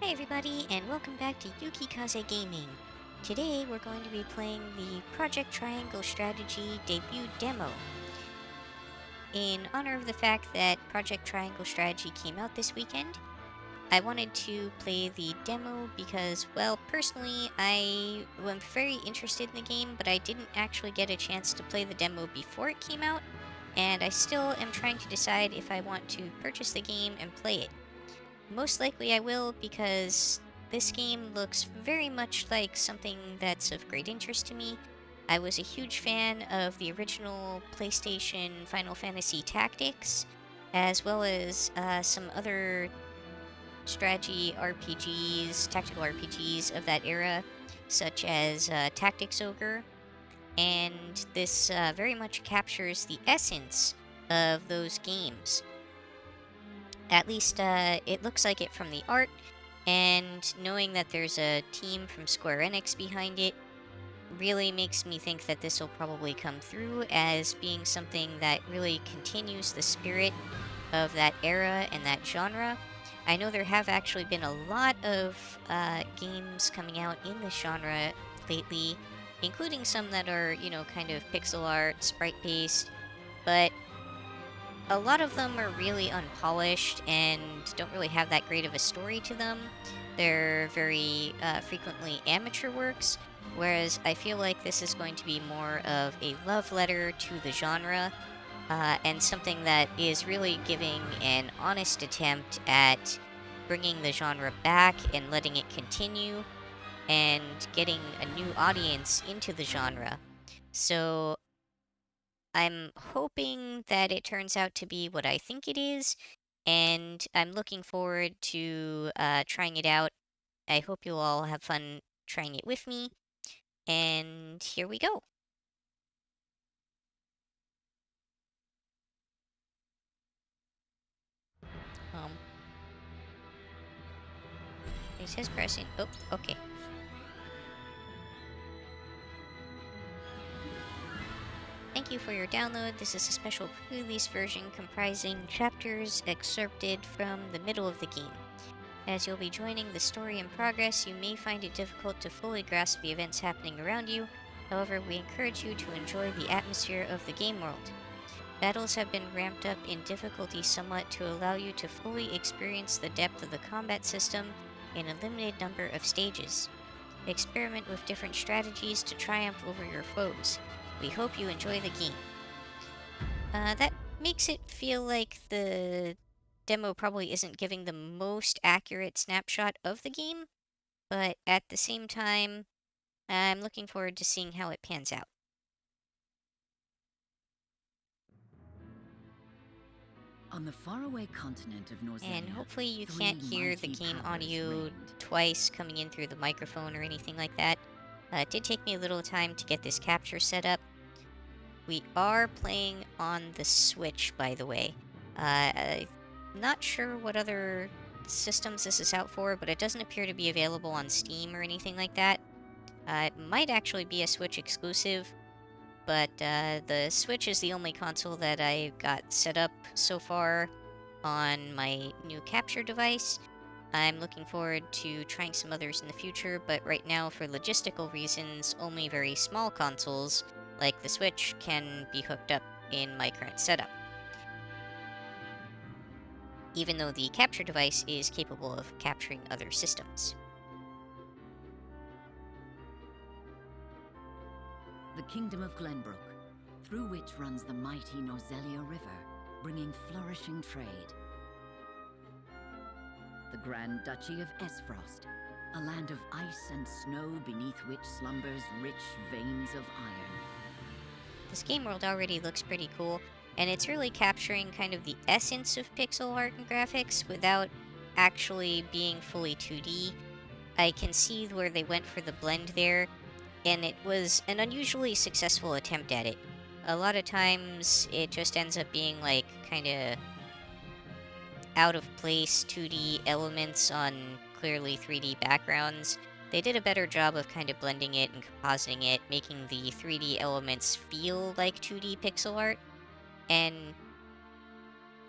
Hi everybody, and welcome back to Yukikaze Gaming. Today we're going to be playing the Project Triangle Strategy debut demo. In honor of the fact that Project Triangle Strategy came out this weekend, I wanted to play the demo because, well, personally, I am very interested in the game, but I didn't actually get a chance to play the demo before it came out, and I still am trying to decide if I want to purchase the game and play it. Most likely I will, because this game looks very much like something that's of great interest to me. I was a huge fan of the original PlayStation Final Fantasy Tactics, as well as some other strategy RPGs, tactical RPGs of that era, such as Tactics Ogre, and this very much captures the essence of those games. At least it looks like it from the art, and knowing that there's a team from Square Enix behind it really makes me think that this will probably come through as being something that really continues the spirit of that era and that genre. I know there have actually been a lot of games coming out in this genre lately, including some that are, kind of pixel art, sprite-based, but a lot of them are really unpolished and don't really have that great of a story to them. They're very frequently amateur works, whereas I feel like this is going to be more of a love letter to the genre, and something that is really giving an honest attempt at bringing the genre back and letting it continue and getting a new audience into the genre. So I'm hoping that it turns out to be what I think it is, and I'm looking forward to trying it out. I hope you'll all have fun trying it with me, and here we go. Um, it says pressing. Oh, okay. Thank you for your download. This is a special pre-release version comprising chapters excerpted from the middle of the game. As you'll be joining the story in progress, you may find it difficult to fully grasp the events happening around you. However, we encourage you to enjoy the atmosphere of the game world. Battles have been ramped up in difficulty somewhat to allow you to fully experience the depth of the combat system in a limited number of stages. Experiment with different strategies to triumph over your foes. We hope you enjoy the game. That makes it feel like the demo probably isn't giving the most accurate snapshot of the game, but at the same time, I'm looking forward to seeing how it pans out. On the faraway continent of Norzelia, And hopefully you three can't hear the mighty game powers audio reigned. twice coming in through the microphone or anything like that. It did take me a little time to get this capture set up. We are playing on the Switch, by the way. I'm not sure what other systems this is out for, but it doesn't appear to be available on Steam or anything like that. It might actually be a Switch exclusive, but the Switch is the only console that I got set up so far on my new capture device. I'm looking forward to trying some others in the future, but right now, for logistical reasons, only very small consoles, like the Switch, can be hooked up in my current setup. Even though the capture device is capable of capturing other systems. The kingdom of Glenbrook, through which runs the mighty Norzelia River, bringing flourishing trade. The Grand Duchy of Esfrost, a land of ice and snow beneath which slumbers rich veins of iron. This game world already looks pretty cool, and it's really capturing kind of the essence of pixel art and graphics without actually being fully 2D. I can see where they went for the blend there, and it was an unusually successful attempt at it. A lot of times it just ends up being like kind of out of place 2D elements on clearly 3D backgrounds. They did a better job of kind of blending it and compositing it, making the 3D elements feel like 2D pixel art. And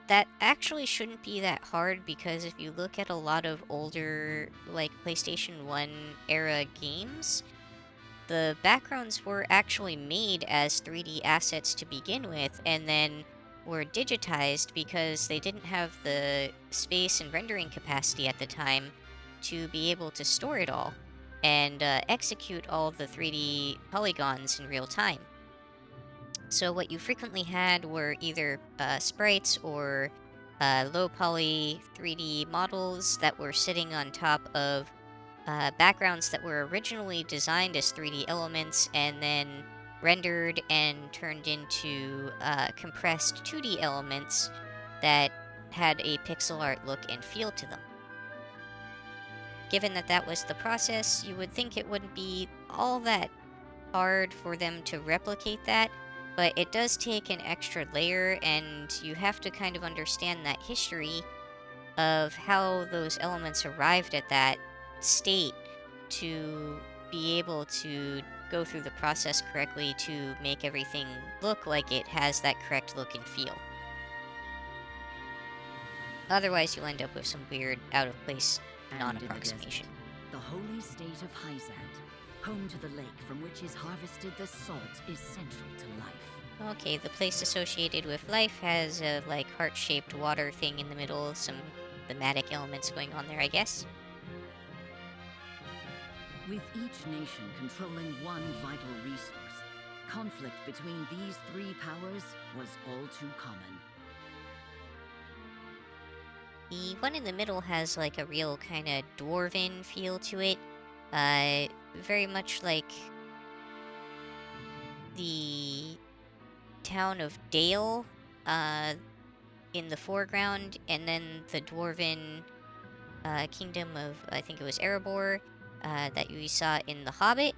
that actually shouldn't be that hard because if you look at a lot of older, like PlayStation 1 era games, the backgrounds were actually made as 3D assets to begin with and then were digitized because they didn't have the space and rendering capacity at the time to be able to store it all and execute all of the 3D polygons in real time. So what you frequently had were either sprites or low poly 3D models that were sitting on top of backgrounds that were originally designed as 3D elements and then rendered and turned into compressed 2D elements that had a pixel art look and feel to them. Given that that was the process, you would think it wouldn't be all that hard for them to replicate that, but it does take an extra layer, and you have to kind of understand that history of how those elements arrived at that state to be able to go through the process correctly to make everything look like it has that correct look and feel. Otherwise, you'll end up with some weird, out of place And non in the approximation. desert, the holy state of Hyzant, home to the lake from which is harvested the salt, is central to life. Okay, the place associated with life has a like heart-shaped water thing in the middle, some thematic elements going on there, I guess. With each nation controlling one vital resource, conflict between these three powers was all too common. The one in the middle has like a real kind of dwarven feel to it. Very much like the town of Dale in the foreground, and then the dwarven kingdom of, I think it was Erebor, that you saw in The Hobbit.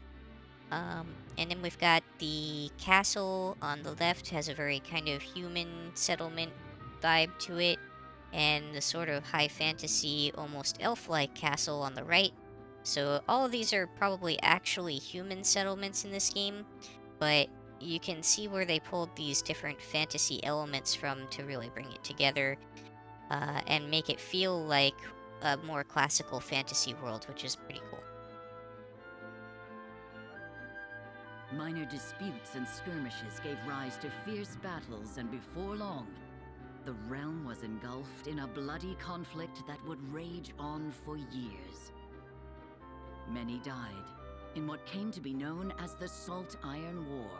And then we've got the castle on the left, has a very kind of human settlement vibe to it, and the sort of high fantasy, almost elf-like castle on the right. So all of these are probably actually human settlements in this game, but you can see where they pulled these different fantasy elements from to really bring it together and make it feel like a more classical fantasy world, which is pretty cool. Minor disputes and skirmishes gave rise to fierce battles, and before long, the realm was engulfed in a bloody conflict that would rage on for years. Many died in what came to be known as the Salt Iron War.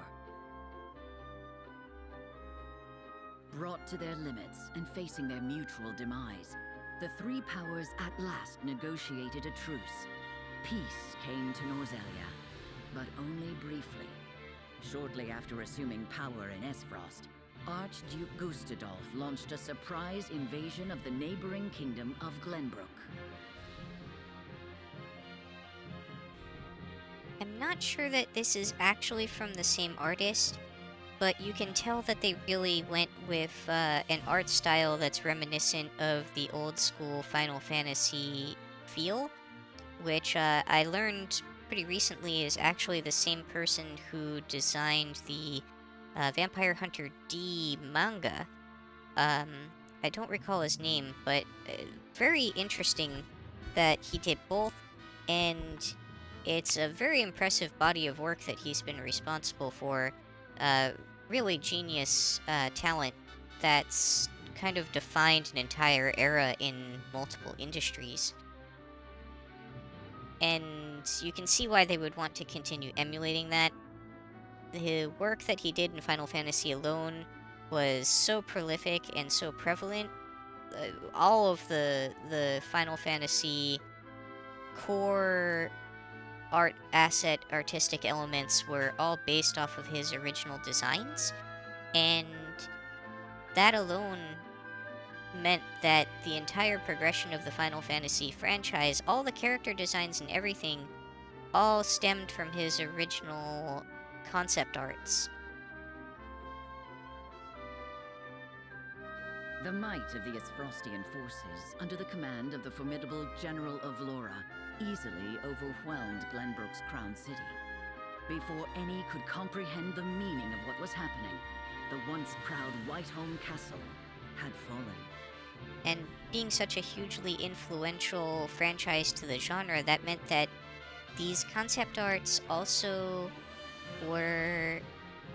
Brought to their limits and facing their mutual demise, the three powers at last negotiated a truce. Peace came to Norzelia, but only briefly. Shortly after assuming power in Esfrost, Archduke Gustadolf launched a surprise invasion of the neighboring kingdom of Glenbrook. I'm not sure that this is actually from the same artist, but you can tell that they really went with an art style that's reminiscent of the old school Final Fantasy feel, which I learned pretty recently is actually the same person who designed the Vampire Hunter D manga. I don't recall his name, but very interesting that he did both, and it's a very impressive body of work that he's been responsible for. Really genius talent that's kind of defined an entire era in multiple industries. And you can see why they would want to continue emulating that. The work that he did in Final Fantasy alone was so prolific and so prevalent. All of the Final Fantasy core art asset artistic elements were all based off of his original designs, and that alone meant that the entire progression of the Final Fantasy franchise, all the character designs and everything, all stemmed from his original concept arts. The might of the Esfrostian forces, under the command of the formidable General of Lora, easily overwhelmed Glenbrook's crown city. Before any could comprehend the meaning of what was happening, the once proud Whiteholm Castle had fallen. And being such a hugely influential franchise to the genre, that meant that these concept arts also were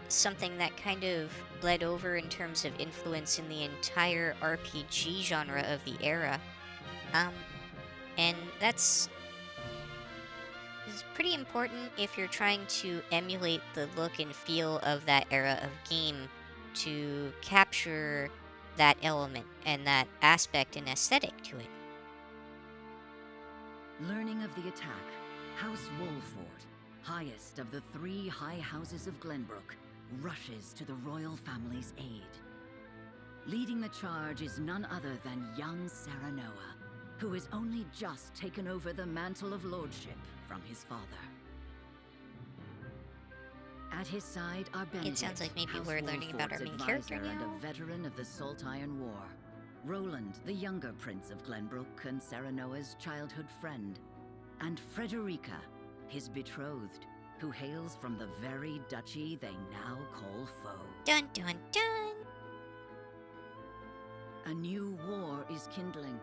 something that kind of bled over in terms of influence in the entire RPG genre of the era. Um, and that's is pretty important if you're trying to emulate the look and feel of that era of game to capture that element and that aspect and aesthetic to it. Learning of the attack, House Wolford, highest of the 3 high houses of Glenbrook, rushes to the royal family's aid. Leading the charge is none other than young Serenoa, who has only just taken over the mantle of lordship from his father. At his side are Benedict, It sounds like maybe House we're learning about our Wolford's main character advisor and now. a veteran of the Salt Iron War. Roland, the younger prince of Glenbrook and Serenoa's childhood friend. And Frederica, his betrothed, who hails from the very duchy they now call foe. Dun dun dun! A new war is kindling,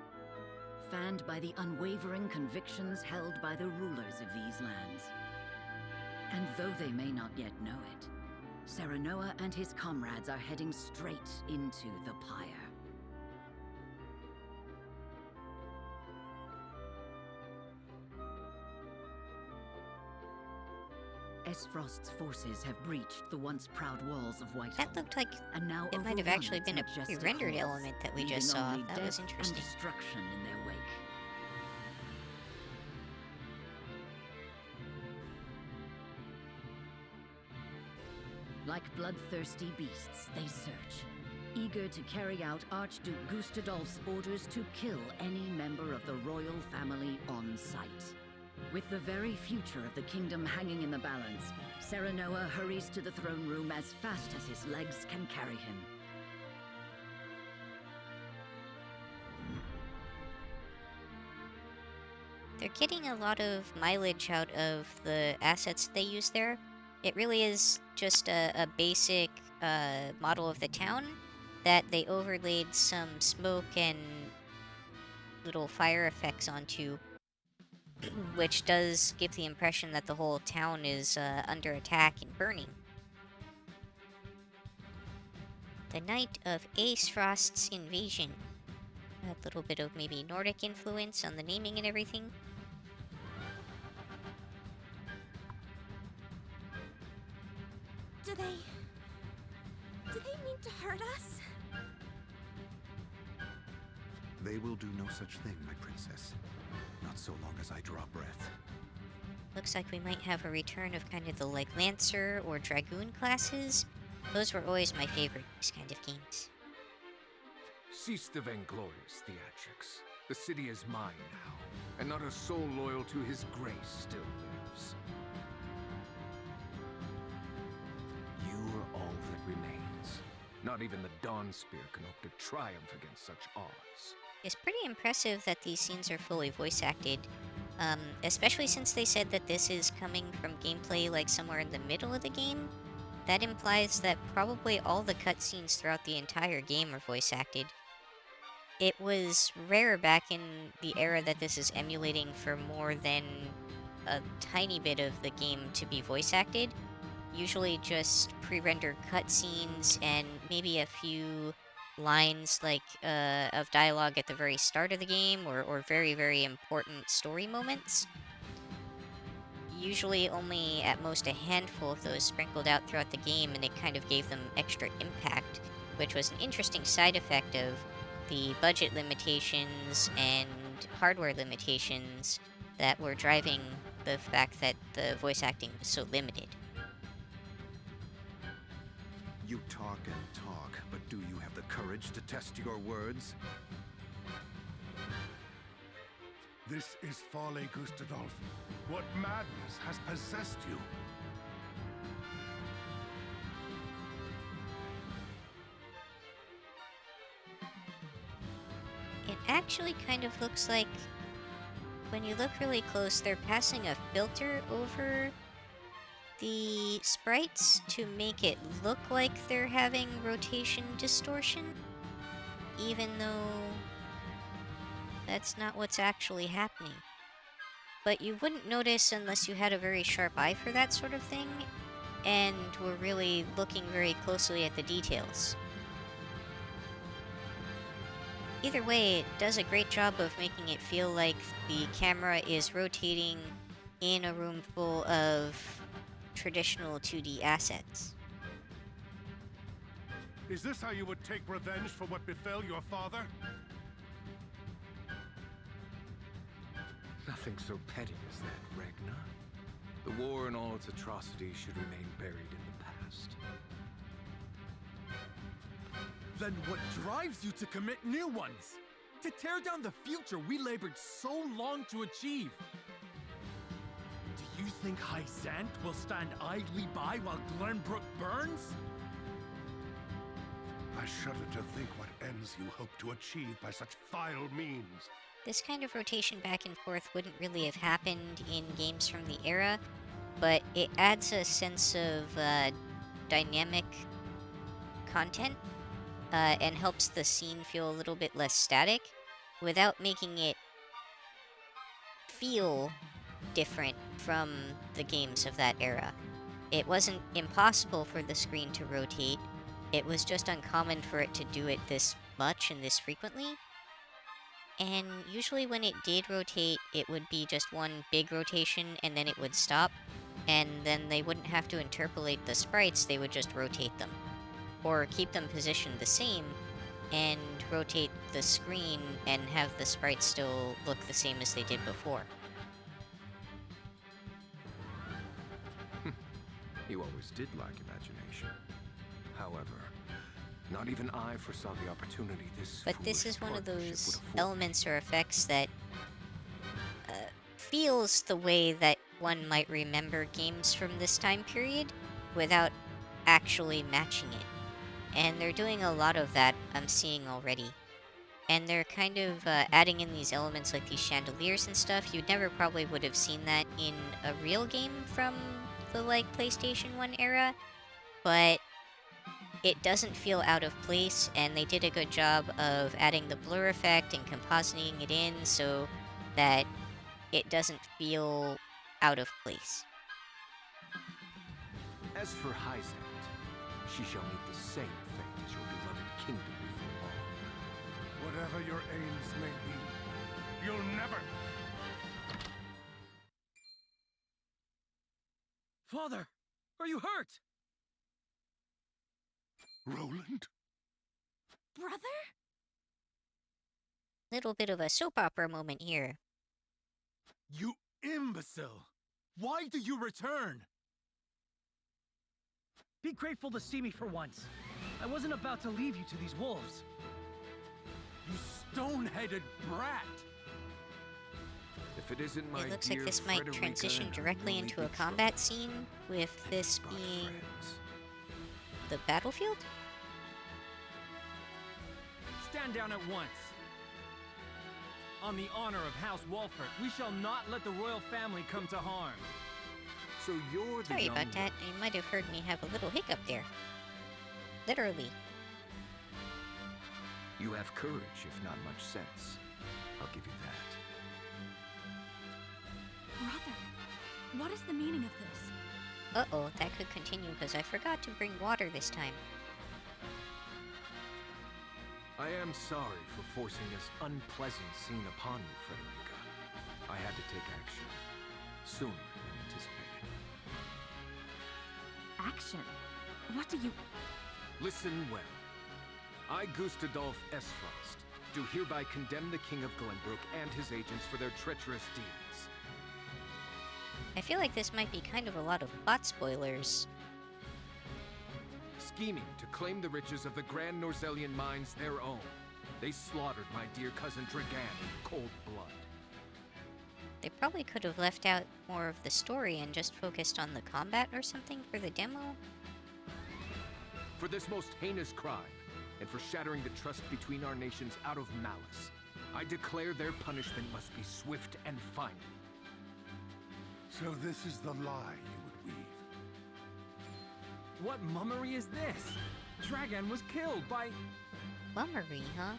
fanned by the unwavering convictions held by the rulers of these lands. And though they may not yet know it, Serenoa and his comrades are heading straight into the pyre. Esfrost's forces have breached the once proud walls of Whitehall. That looked like and now it might have overrun actually its been a majestic pre-rendered halls, element that we leaving just saw. only That was death interesting. and destruction in their wake. Like bloodthirsty beasts, they search, eager to carry out Archduke Gustadolf's orders to kill any member of the royal family on sight. With the very future of the kingdom hanging in the balance, Serenoa hurries to the throne room as fast as his legs can carry him. They're getting a lot of mileage out of the assets they use there. It really is just a basic model of the town that they overlaid some smoke and little fire effects onto, which does give the impression that the whole town is under attack and burning. The night of Ace Frost's invasion. A little bit of maybe Nordic influence on the naming and everything. Do they mean to hurt us? They will do no such thing, my princess. Not so long as I draw breath. Looks like we might have a return of kind of the like Lancer or Dragoon classes. Those were always my favorite, these kind of games. Cease the vainglorious theatrics. The city is mine now, and not a soul loyal to his grace still lives. You are all that remains. Not even the Dawnspear can hope to triumph against such odds. It's pretty impressive that these scenes are fully voice acted, especially since they said that this is coming from gameplay like somewhere in the middle of the game. That implies that probably all the cutscenes throughout the entire game are voice acted. It was rare back in the era that this is emulating for more than a tiny bit of the game to be voice acted. Usually just pre-rendered cutscenes and maybe a few lines like of dialogue at the very start of the game or very, very important story moments. Usually only at most a handful of those sprinkled out throughout the game, and it kind of gave them extra impact, which was an interesting side effect of the budget limitations and hardware limitations that were driving the fact that the voice acting was so limited. You talk and talk, but do you have the courage to test your words? This is folly, Gustadolf. What madness has possessed you? It actually kind of looks like, when you look really close, they're passing a filter over the sprites to make it look like they're having rotation distortion. even though that's not what's actually happening. But you wouldn't notice unless you had a very sharp eye for that sort of thing, and were really looking very closely at the details. Either way, it does a great job of making it feel like the camera is rotating in a room full of traditional 2D assets. Is this how you would take revenge for what befell your father? Nothing so petty as that, Regna. The war and all its atrocities should remain buried in the past. Then what drives you to commit new ones? To tear down the future we labored so long to achieve? Do you think Hysant will stand idly by while Glenbrook burns? I shudder to think what ends you hope to achieve by such vile means. This kind of rotation back and forth wouldn't really have happened in games from the era, but it adds a sense of dynamic content and helps the scene feel a little bit less static without making it feel different from the games of that era. It wasn't impossible for the screen to rotate, it was just uncommon for it to do it this much and this frequently. And usually when it did rotate, it would be just one big rotation and then it would stop, and then they wouldn't have to interpolate the sprites, they would just rotate them. Or keep them positioned the same and rotate the screen and have the sprites still look the same as they did before. You always did lack imagination. However, not even I foresaw the opportunity this But this foolish is one of partnership those would afford. elements or effects that feels the way that one might remember games from this time period without actually matching it. And they're doing a lot of that, I'm seeing already. And they're kind of adding in these elements like these chandeliers and stuff. You never probably would have seen that in a real game from the PlayStation 1 era, but it doesn't feel out of place, and they did a good job of adding the blur effect and compositing it in so that it doesn't feel out of place. As for Hysant, she shall meet the same fate as your beloved kingdom before long. Whatever your aims may be, you'll never... Father, are you hurt? Roland? Brother? Little bit of a soap opera moment here. You imbecile! Why do you return? Be grateful to see me for once. I wasn't about to leave you to these wolves. You stone-headed brat! If it isn't my It looks dear like this might Frederica transition and her directly newly into a betrothed, combat scene, with this God being friends. the battlefield? Stand down at once. On the honor of House Walford, we shall not let the royal family come to harm. So you're the Sorry young about that, you might have heard me have a little hiccup there. Literally. You have courage, if not much sense. I'll give you that. Brother, what is the meaning of this? Uh-oh, that could continue because I forgot to bring water this time. I am sorry for forcing this unpleasant scene upon you, Frederica. I had to take action. Sooner than anticipated. Action? What do you... Listen well. I, Gustadolf Esfrost, do hereby condemn the King of Glenbrook and his agents for their treacherous deeds. I feel like this might be kind of a lot of plot spoilers. Scheming to claim the riches of the Grand Norzelian mines their own. They slaughtered my dear cousin Dragan in cold blood. They probably could have left out more of the story and just focused on the combat or something for the demo. For this most heinous crime, and for shattering the trust between our nations out of malice, I declare their punishment must be swift and final. So this is the lie you would weave. What mummery is this? Dragan was killed by... Bummery, huh?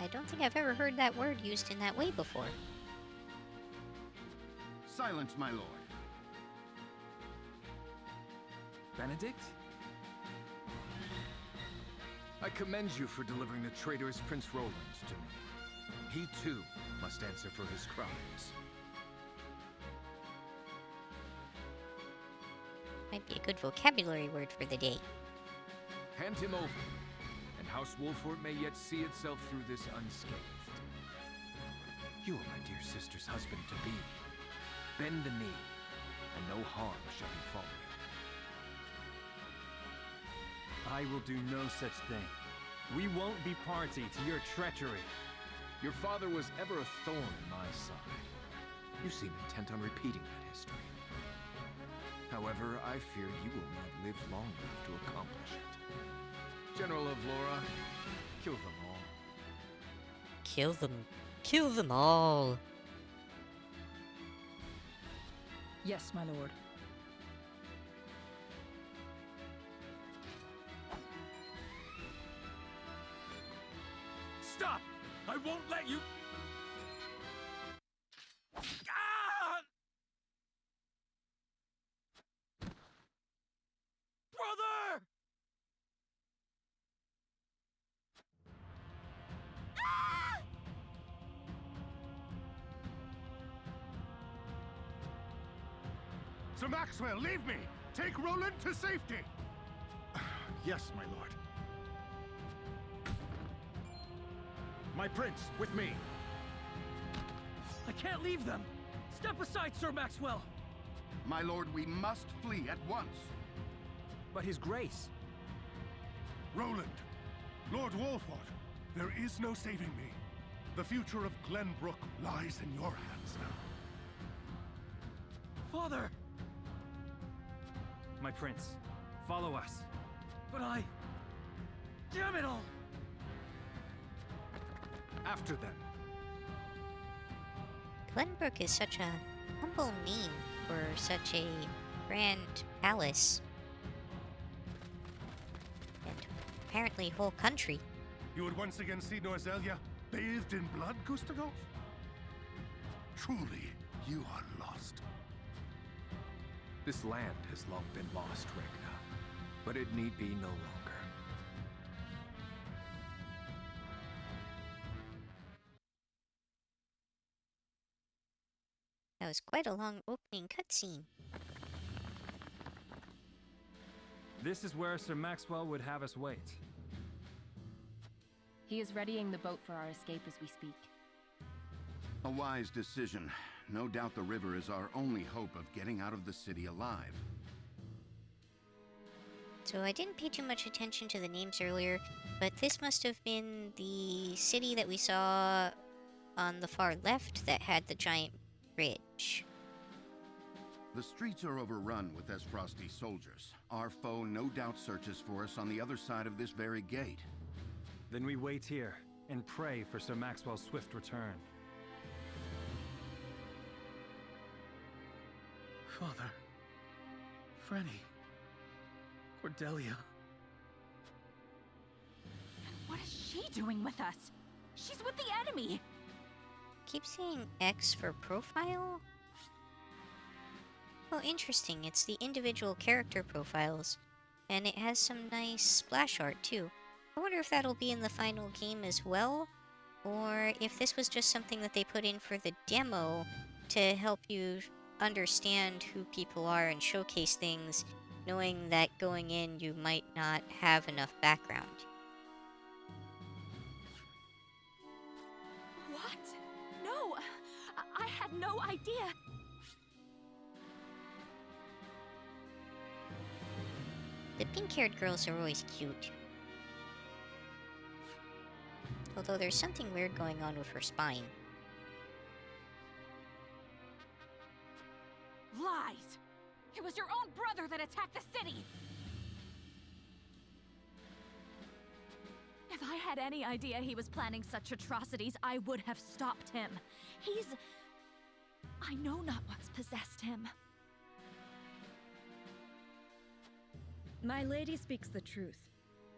I don't think I've ever heard that word used in that way before. Silence, my lord. Benedict? I commend you for delivering the traitorous Prince Roland to me. He too must answer for his crimes. Might be a good vocabulary word for the day. Hand him over, and House Wolford may yet see itself through this unscathed. You are my dear sister's husband-to-be. Bend the knee, and no harm shall befall you. I will do no such thing. We won't be party to your treachery. Your father was ever a thorn in my side. You seem intent on repeating that history. However, I fear you will not live long enough to accomplish it. General of Laura, kill them all. Kill them. Kill them all. Yes, my lord. Stop! I won't let you... Ah! Brother! Ah! Sir Maxwell, leave me! Take Roland to safety! Yes, my lord. My prince, with me. I can't leave them. Step aside, Sir Maxwell. My lord, we must flee at once. But his grace. Roland, Lord Wolford, there is no saving me. The future of Glenbrook lies in your hands now. Father! My prince, follow us. But I... Damn it all! After them. Glenbrook is such a humble name for such a grand palace. And apparently whole country. You would once again see Norzelia bathed in blood, Gustagolf? Truly, you are lost. This land has long been lost, Regna, but it need be no longer. That was quite a long opening cutscene. This is where Sir Maxwell would have us wait. He is readying the boat for our escape as we speak. A wise decision. No doubt the river is our only hope of getting out of the city alive. So I didn't pay too much attention to the names earlier, but this must have been the city that we saw on the far left that had the giant bridge. The streets are overrun with Esfrosti soldiers. Our foe no doubt searches for us on the other side of this very gate. Then we wait here and pray for Sir Maxwell's swift return. Father... Franny... Cordelia... What is she doing with us? She's with the enemy! Keep saying X for profile? Oh, interesting. It's the individual character profiles. And it has some nice splash art, too. I wonder if that'll be in the final game as well, or if this was just something that they put in for the demo to help you understand who people are and showcase things, knowing that going in you might not have enough background. What? No! I had no idea! The pink-haired girls are always cute. Although there's something weird going on with her spine. Lies! It was your own brother that attacked the city! If I had any idea he was planning such atrocities, I would have stopped him. I know not what's possessed him. My lady speaks the truth.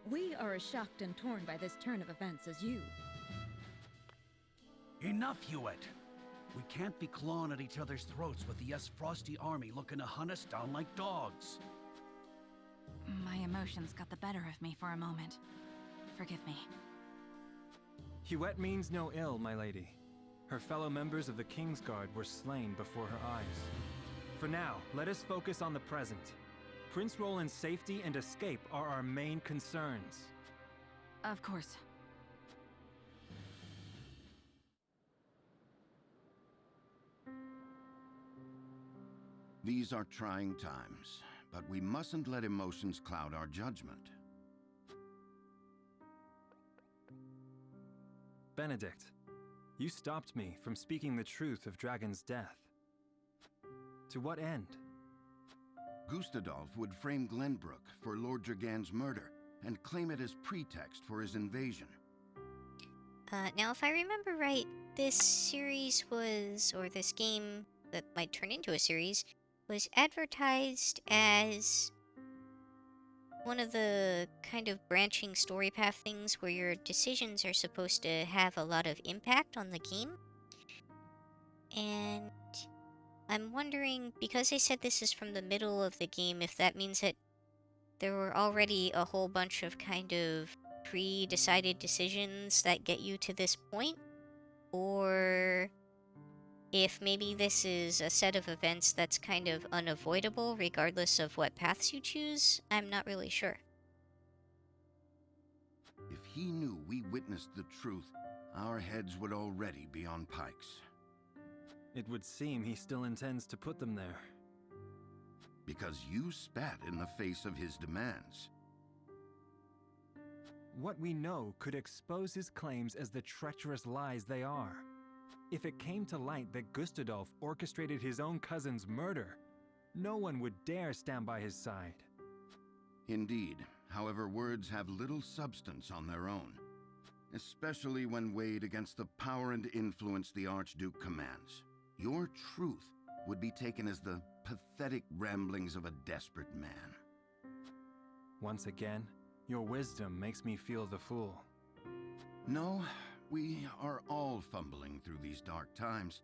We are as shocked and torn by this turn of events as you. Enough, Hewitt. We can't be clawing at each other's throats with the Frosty army looking to hunt us down like dogs. My emotions got the better of me for a moment. Forgive me. Huette means no ill, my lady. Her fellow members of the King's Guard were slain before her eyes. For now, let us focus on the present. Prince Roland's safety and escape are our main concerns. Of course. These are trying times, but we mustn't let emotions cloud our judgment. Benedict, you stopped me from speaking the truth of Dragon's death. To what end? Gustadolf would frame Glenbrook for Lord Dragan's murder and claim it as pretext for his invasion. Now, if I remember right, this series was, or this game that might turn into a series, was advertised as one of the kind of branching story path things where your decisions are supposed to have a lot of impact on the game. And I'm wondering, because they said this is from the middle of the game, if that means that there were already a whole bunch of kind of pre-decided decisions that get you to this point, or if maybe this is a set of events that's kind of unavoidable regardless of what paths you choose. I'm not really sure. If he knew we witnessed the truth, our heads would already be on pikes. It would seem he still intends to put them there. Because you spat in the face of his demands. What we know could expose his claims as the treacherous lies they are. If it came to light that Gustadolf orchestrated his own cousin's murder, no one would dare stand by his side. Indeed, however, words have little substance on their own, especially when weighed against the power and influence the Archduke commands. Your truth would be taken as the pathetic ramblings of a desperate man. Once again, your wisdom makes me feel the fool. No, we are all fumbling through these dark times.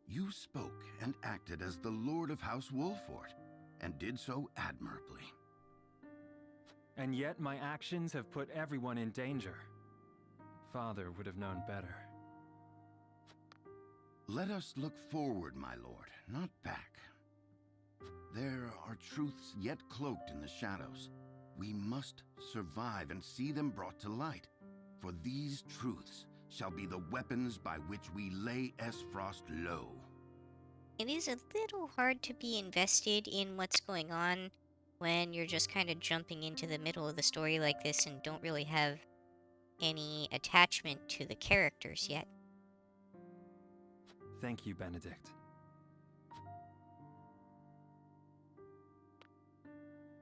You spoke and acted as the Lord of House Wolfort, and did so admirably. And yet my actions have put everyone in danger. Father would have known better. Let us look forward, my lord, not back. There are truths yet cloaked in the shadows. We must survive and see them brought to light, for these truths shall be the weapons by which we lay Esfrost low. It is a little hard to be invested in what's going on when you're just kind of jumping into the middle of the story like this and don't really have any attachment to the characters yet. Thank you, Benedict.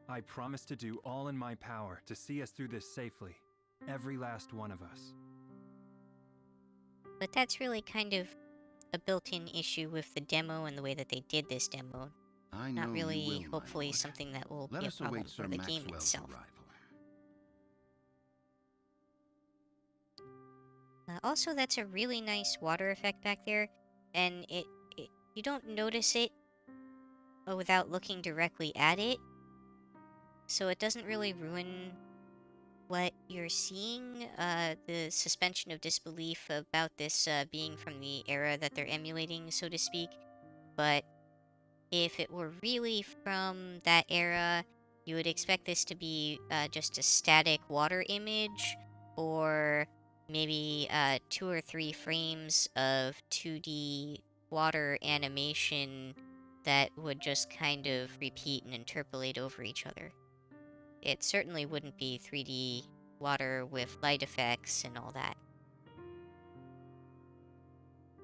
I promise to do all in my power to see us through this safely, every last one of us. But that's really kind of a built-in issue with the demo and the way that they did this demo. I Not know really, you will, hopefully, my lord. something that will Let be a us problem await for Sir the game Maxwell's itself. arrival. Also, that's a really nice water effect back there, and you don't notice it without looking directly at it, so it doesn't really ruin what you're seeing. The suspension of disbelief about this being from the era that they're emulating, so to speak. But if it were really from that era, you would expect this to be just a static water image, or maybe 2 or 3 frames of 2D water animation that would just kind of repeat and interpolate over each other. It certainly wouldn't be 3D water with light effects and all that.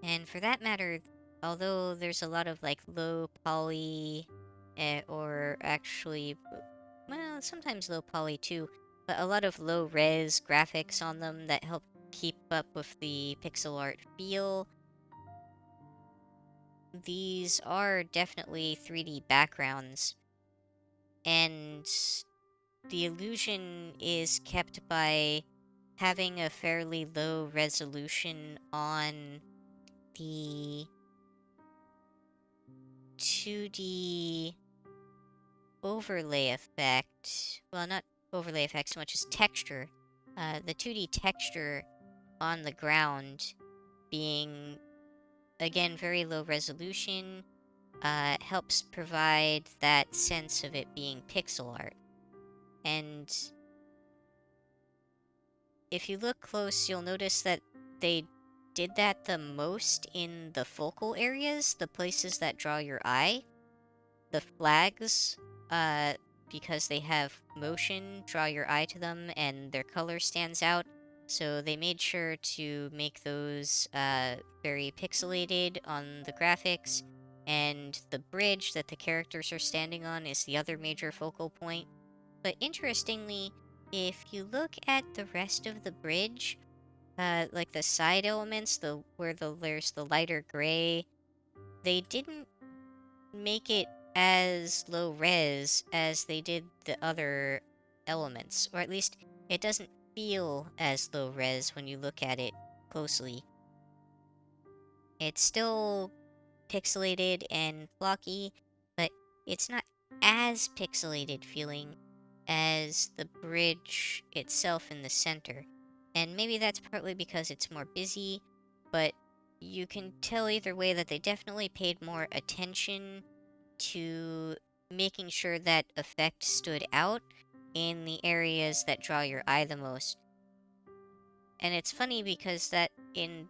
And for that matter, although there's a lot of like low poly, or actually, well, sometimes low poly too, but a lot of low res graphics on them that help keep up with the pixel art feel, these are definitely 3D backgrounds. And the illusion is kept by having a fairly low resolution on the 2D overlay effect. Well, not overlay effect so much as texture. The 2D texture on the ground being, again, very low resolution, helps provide that sense of it being pixel art. And if you look close, you'll notice that they did that the most in the focal areas, the places that draw your eye. The flags, because they have motion, draw your eye to them, and their color stands out. So they made sure to make those very pixelated on the graphics. And the bridge that the characters are standing on is the other major focal point. But interestingly, if you look at the rest of the bridge, like the side elements, there's the lighter gray, they didn't make it as low res as they did the other elements, or at least it doesn't feel as low res when you look at it closely. It's still pixelated and blocky, but it's not as pixelated feeling as the bridge itself in the center. And maybe that's partly because it's more busy, but you can tell either way that they definitely paid more attention to making sure that effect stood out in the areas that draw your eye the most. And it's funny because that in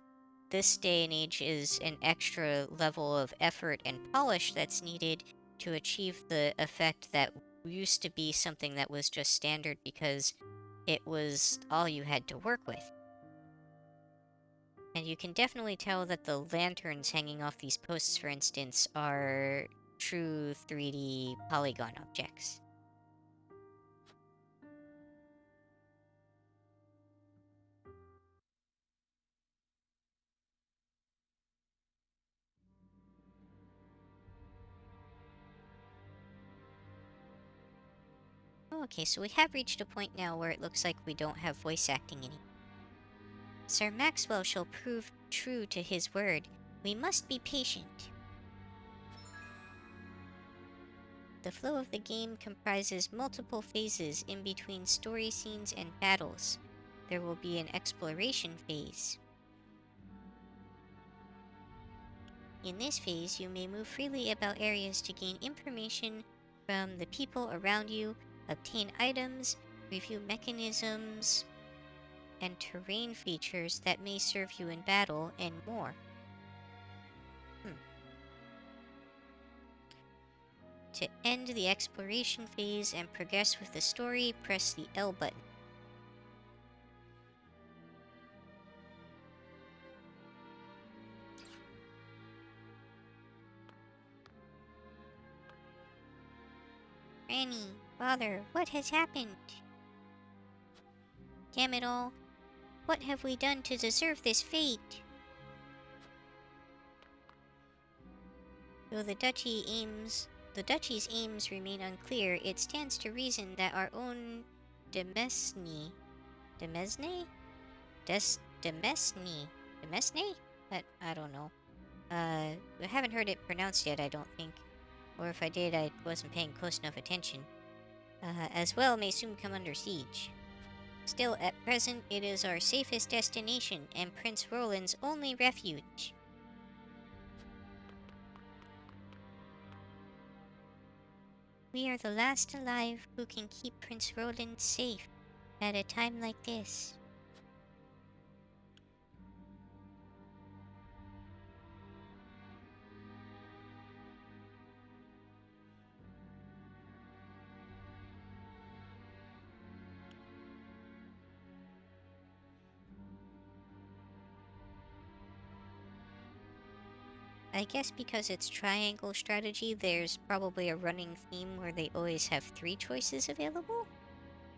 this day and age is an extra level of effort and polish that's needed to achieve the effect that used to be something that was just standard because it was all you had to work with. And you can definitely tell that the lanterns hanging off these posts, for instance, are true 3D polygon objects. Okay, so we have reached a point now where it looks like we don't have voice acting anymore. Sir Maxwell shall prove true to his word. We must be patient. The flow of the game comprises multiple phases in between story scenes and battles. There will be an exploration phase. In this phase, you may move freely about areas to gain information from the people around you, obtain items, review mechanisms and terrain features that may serve you in battle, and more. To end the exploration phase and progress with the story, press the L button. Granny, Father, what has happened? Damn it all. What have we done to deserve this fate? Though the duchy's aims remain unclear, it stands to reason that our own Demesne? But I don't know. I haven't heard it pronounced yet, I don't think. Or if I did, I wasn't paying close enough attention. As well may soon come under siege. Still, at present, it is our safest destination and Prince Roland's only refuge. We are the last alive who can keep Prince Roland safe at a time like this. I guess because it's triangle strategy, there's probably a running theme where they always have 3 choices available,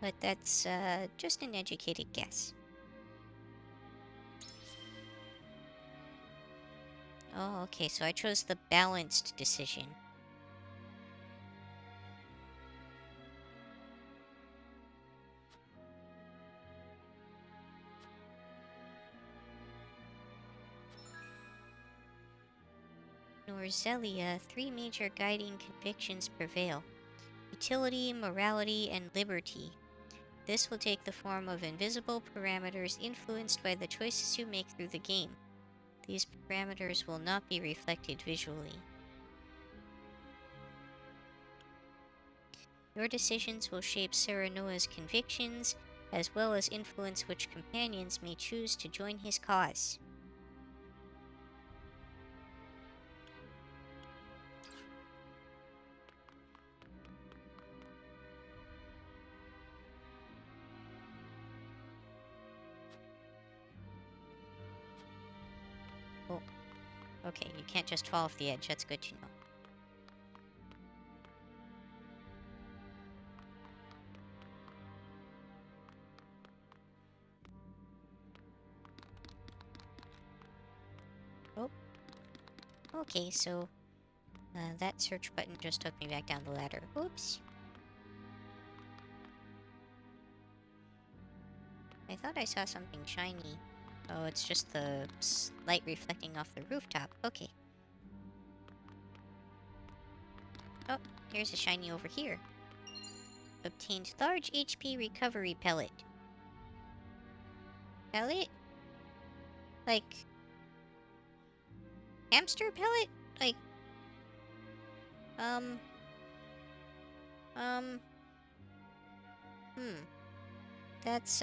but that's just an educated guess. Oh, okay, so I chose the balanced decision. Norzelia, 3 major guiding convictions prevail: utility, morality, and liberty. This will take the form of invisible parameters influenced by the choices you make through the game. These parameters will not be reflected visually. Your decisions will shape Serenoa's convictions, as well as influence which companions may choose to join his cause. Oh, okay, you can't just fall off the edge, that's good to know. Oh, okay, so that search button just took me back down the ladder. Oops. I thought I saw something shiny. Oh, it's just the light reflecting off the rooftop. Okay. Oh, here's a shiny over here. Obtained large HP recovery pellet. Pellet? Like... hamster pellet? Like... That's,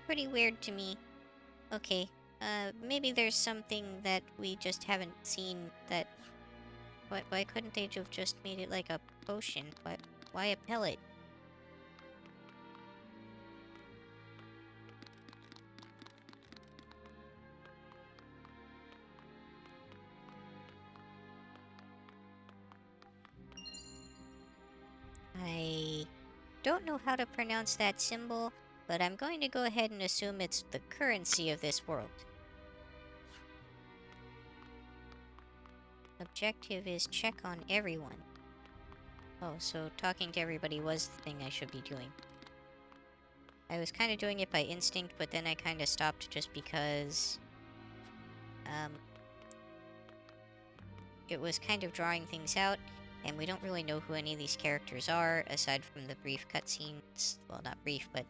pretty weird to me. Okay, maybe there's something that we just haven't seen that... Why couldn't they have just made it like a potion? Why a pellet? I don't know how to pronounce that symbol, but I'm going to go ahead and assume it's the currency of this world. Objective is check on everyone. Oh, so talking to everybody was the thing I should be doing. I was kind of doing it by instinct, but then I kind of stopped just because... it was kind of drawing things out, and we don't really know who any of these characters are, aside from the brief cutscenes. Well, not brief, but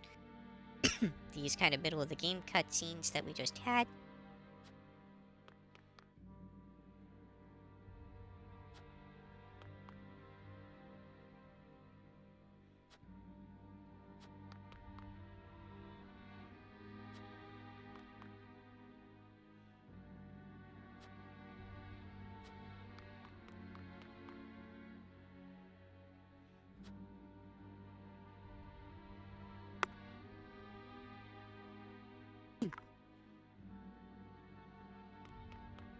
these kind of middle-of-the-game cutscenes that we just had.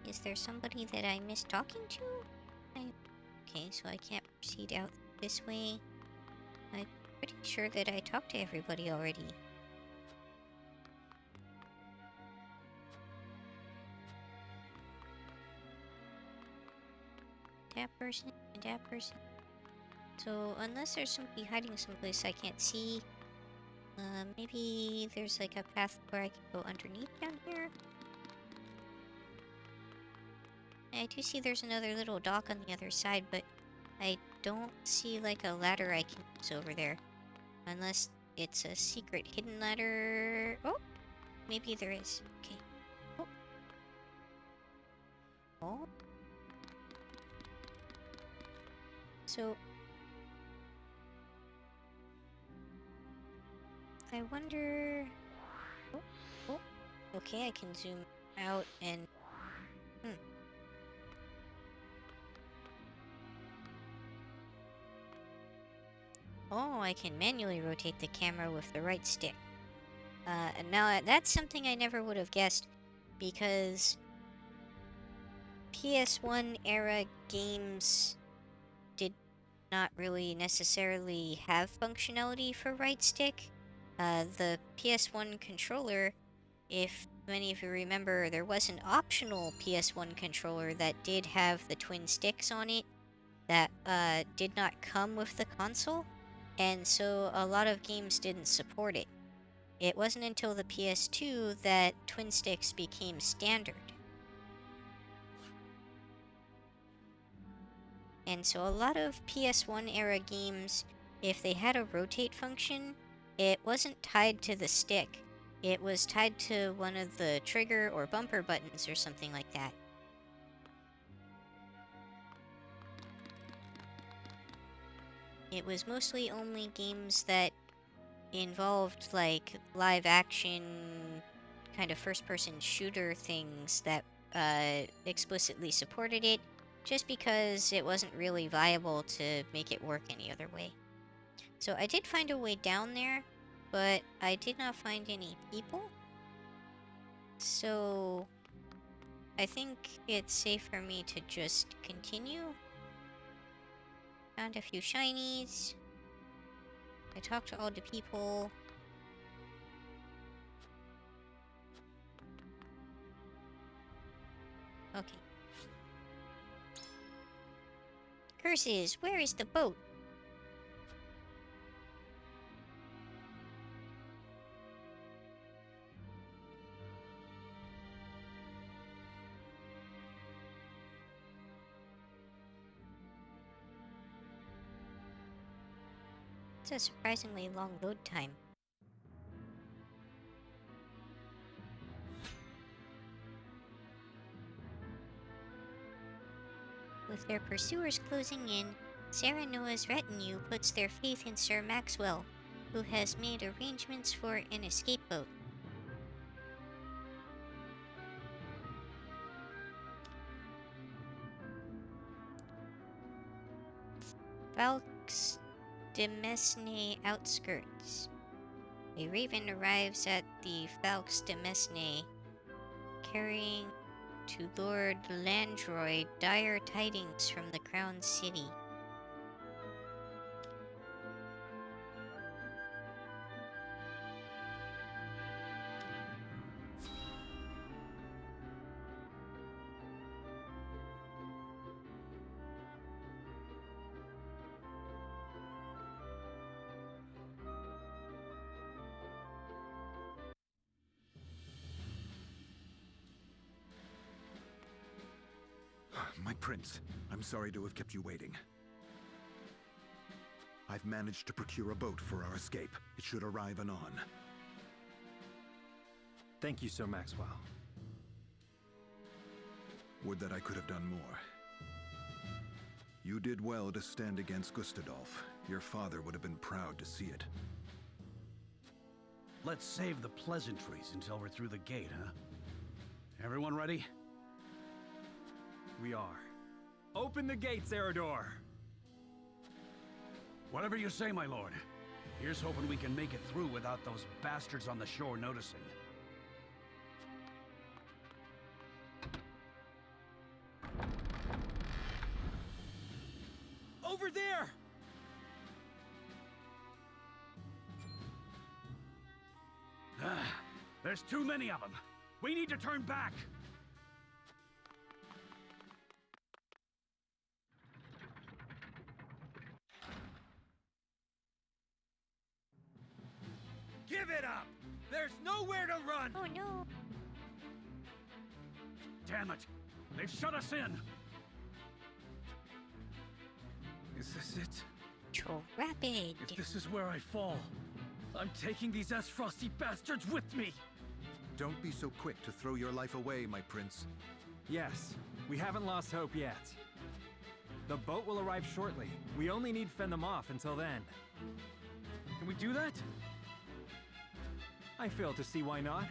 Is there somebody that I missed talking to? Okay, so I can't proceed out this way. I'm pretty sure that I talked to everybody already. That person and that person. So unless there's somebody hiding someplace I can't see, maybe there's like a path where I can go underneath down here. I do see there's another little dock on the other side, but I don't see like a ladder I can use over there. Unless it's a secret hidden ladder. Oh, maybe there is. Okay. Oh. Oh. So... I wonder... Oh, oh. Okay, I can zoom out and... Oh, I can manually rotate the camera with the right stick. And now that's something I never would have guessed, because PS1 era games did not really necessarily have functionality for right stick. The PS1 controller, if many of you remember, there was an optional PS1 controller that did have the twin sticks on it that did not come with the console. And so a lot of games didn't support it. It wasn't until the PS2 that twin sticks became standard. And so a lot of PS1 era games, if they had a rotate function, it wasn't tied to the stick. It was tied to one of the trigger or bumper buttons or something like that. It was mostly only games that involved like live action kind of first person shooter things that explicitly supported it, just because it wasn't really viable to make it work any other way. So I did find a way down there, but I did not find any people. So I think it's safe for me to just continue. Found a few shinies. I talked to all the people. Okay. Curses, where is the boat? It's a surprisingly long load time. With their pursuers closing in, Sarah Noah's retinue puts their faith in Sir Maxwell, who has made arrangements for an escape boat. Valks de Mesne outskirts. A raven arrives at the Valks de Mesne, carrying to Lord Landroy dire tidings from the Crown City. My prince, I'm sorry to have kept you waiting. I've managed to procure a boat for our escape. It should arrive anon. Thank you, Sir Maxwell. Would that I could have done more. You did well to stand against Gustadolf. Your father would have been proud to see it. Let's save the pleasantries until we're through the gate, huh? Everyone ready? We are. Open the gates, Eridor! Whatever you say, my lord. Here's hoping we can make it through without those bastards on the shore noticing. Over there! There's too many of them. We need to turn back. Give it up! There's nowhere to run! Oh no! Damn it! They've shut us in! Is this it? Troll Rapid! If this is where I fall, I'm taking these S-Frosty bastards with me! Don't be so quick to throw your life away, my prince. Yes, we haven't lost hope yet. The boat will arrive shortly. We only need to fend them off until then. Can we do that? I fail to see why not.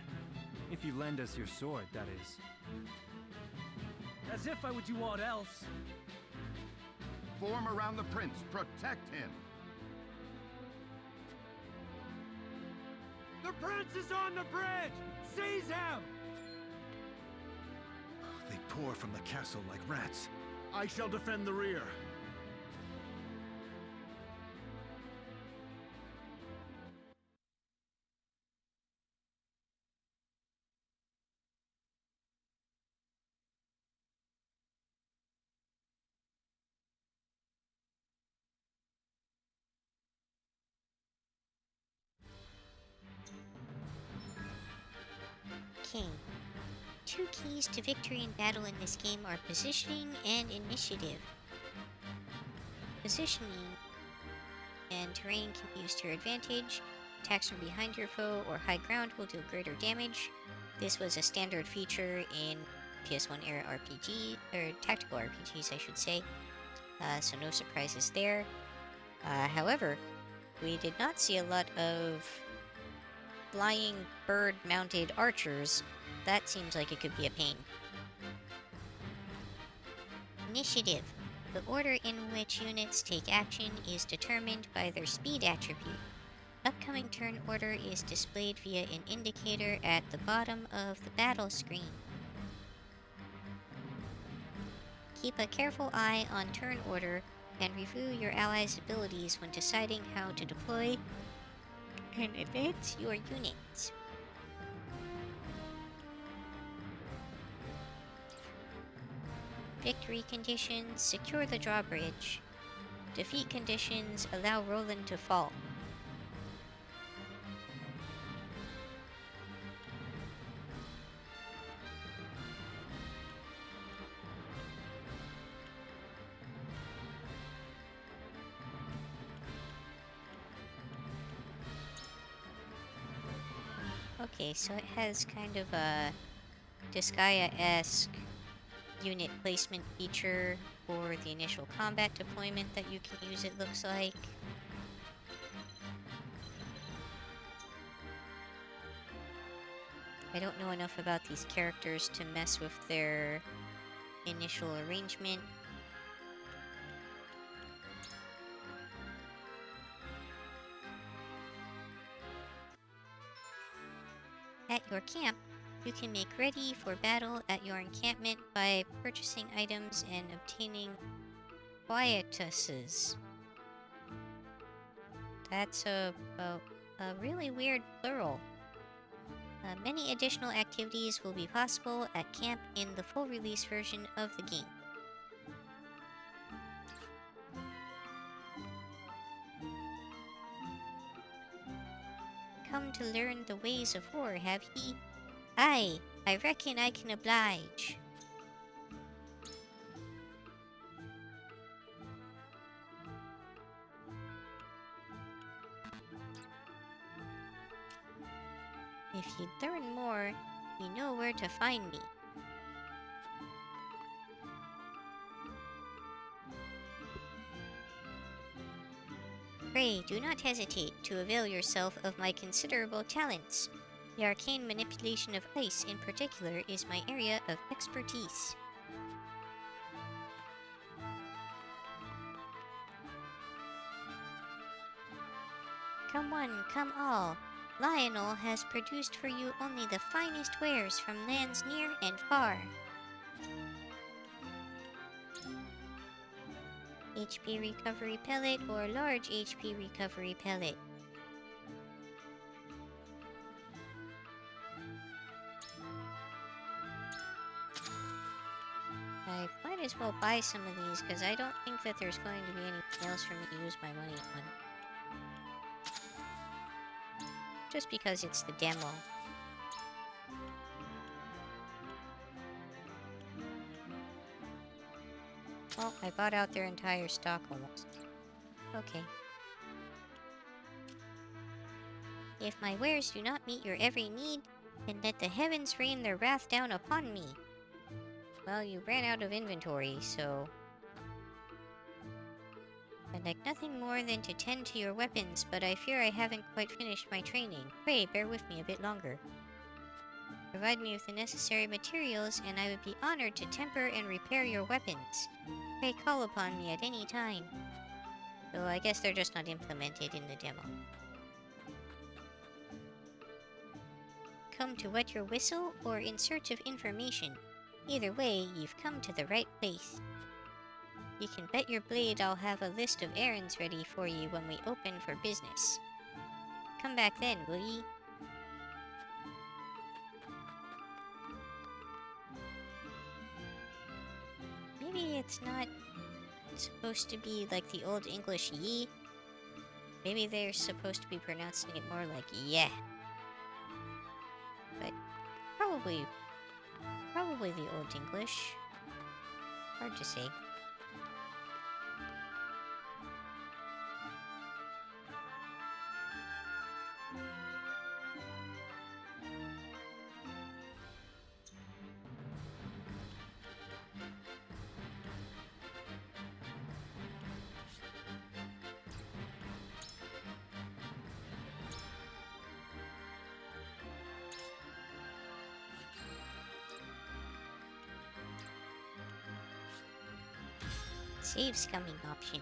If you lend us your sword, that is. As if I would do aught else. Form around the prince. Protect him. The prince is on the bridge! Seize him! They pour from the castle like rats. I shall defend the rear. King. Two keys to victory in battle in this game are positioning and initiative. positioning and terrain can be used to your advantage. Attacks from behind your foe or high ground will deal greater damage. This was a standard feature in PS1 era RPG, or tactical RPGs I should say, so no surprises there. However, we did not see a lot of flying bird-mounted archers. That seems like it could be a pain. Initiative. The order in which units take action is determined by their speed attribute. Upcoming turn order is displayed via an indicator at the bottom of the battle screen. Keep a careful eye on turn order and review your allies' abilities when deciding how to deploy and advance your units. Victory conditions: secure the drawbridge. Defeat conditions: allow Roland to fall. Okay, so it has kind of a Disgaea-esque unit placement feature for the initial combat deployment that you can use, it looks like. I don't know enough about these characters to mess with their initial arrangement. At your camp, you can make ready for battle at your encampment by purchasing items and obtaining quietuses. That's a really weird plural. Many additional activities will be possible at camp in the full release version of the game. Come to learn the ways of war, have ye? Aye, I reckon I can oblige. If you'd learn more, you know where to find me. Pray, do not hesitate to avail yourself of my considerable talents. The arcane manipulation of ice, in particular, is my area of expertise. Come one, come all. Lionel has produced for you only the finest wares from lands near and far. HP recovery pellet or large HP recovery pellet. I might as well buy some of these because I don't think that there's going to be anything else for me to use my money on. Just because it's the demo. Well, I bought out their entire stock almost. Okay. If my wares do not meet your every need, then let the heavens rain their wrath down upon me. Well, you ran out of inventory, so... I'd like nothing more than to tend to your weapons, but I fear I haven't quite finished my training. Pray, bear with me a bit longer. Provide me with the necessary materials, and I would be honored to temper and repair your weapons. Pray call upon me at any time. So I guess they're just not implemented in the demo. Come to wet your whistle, or in search of information. Either way, you've come to the right place. You can bet your blade I'll have a list of errands ready for you when we open for business. Come back then, will ye? Maybe it's not supposed to be like the Old English ye. Maybe they're supposed to be pronouncing it more like yeah. But probably the Old English. Hard to say. Save scumming option.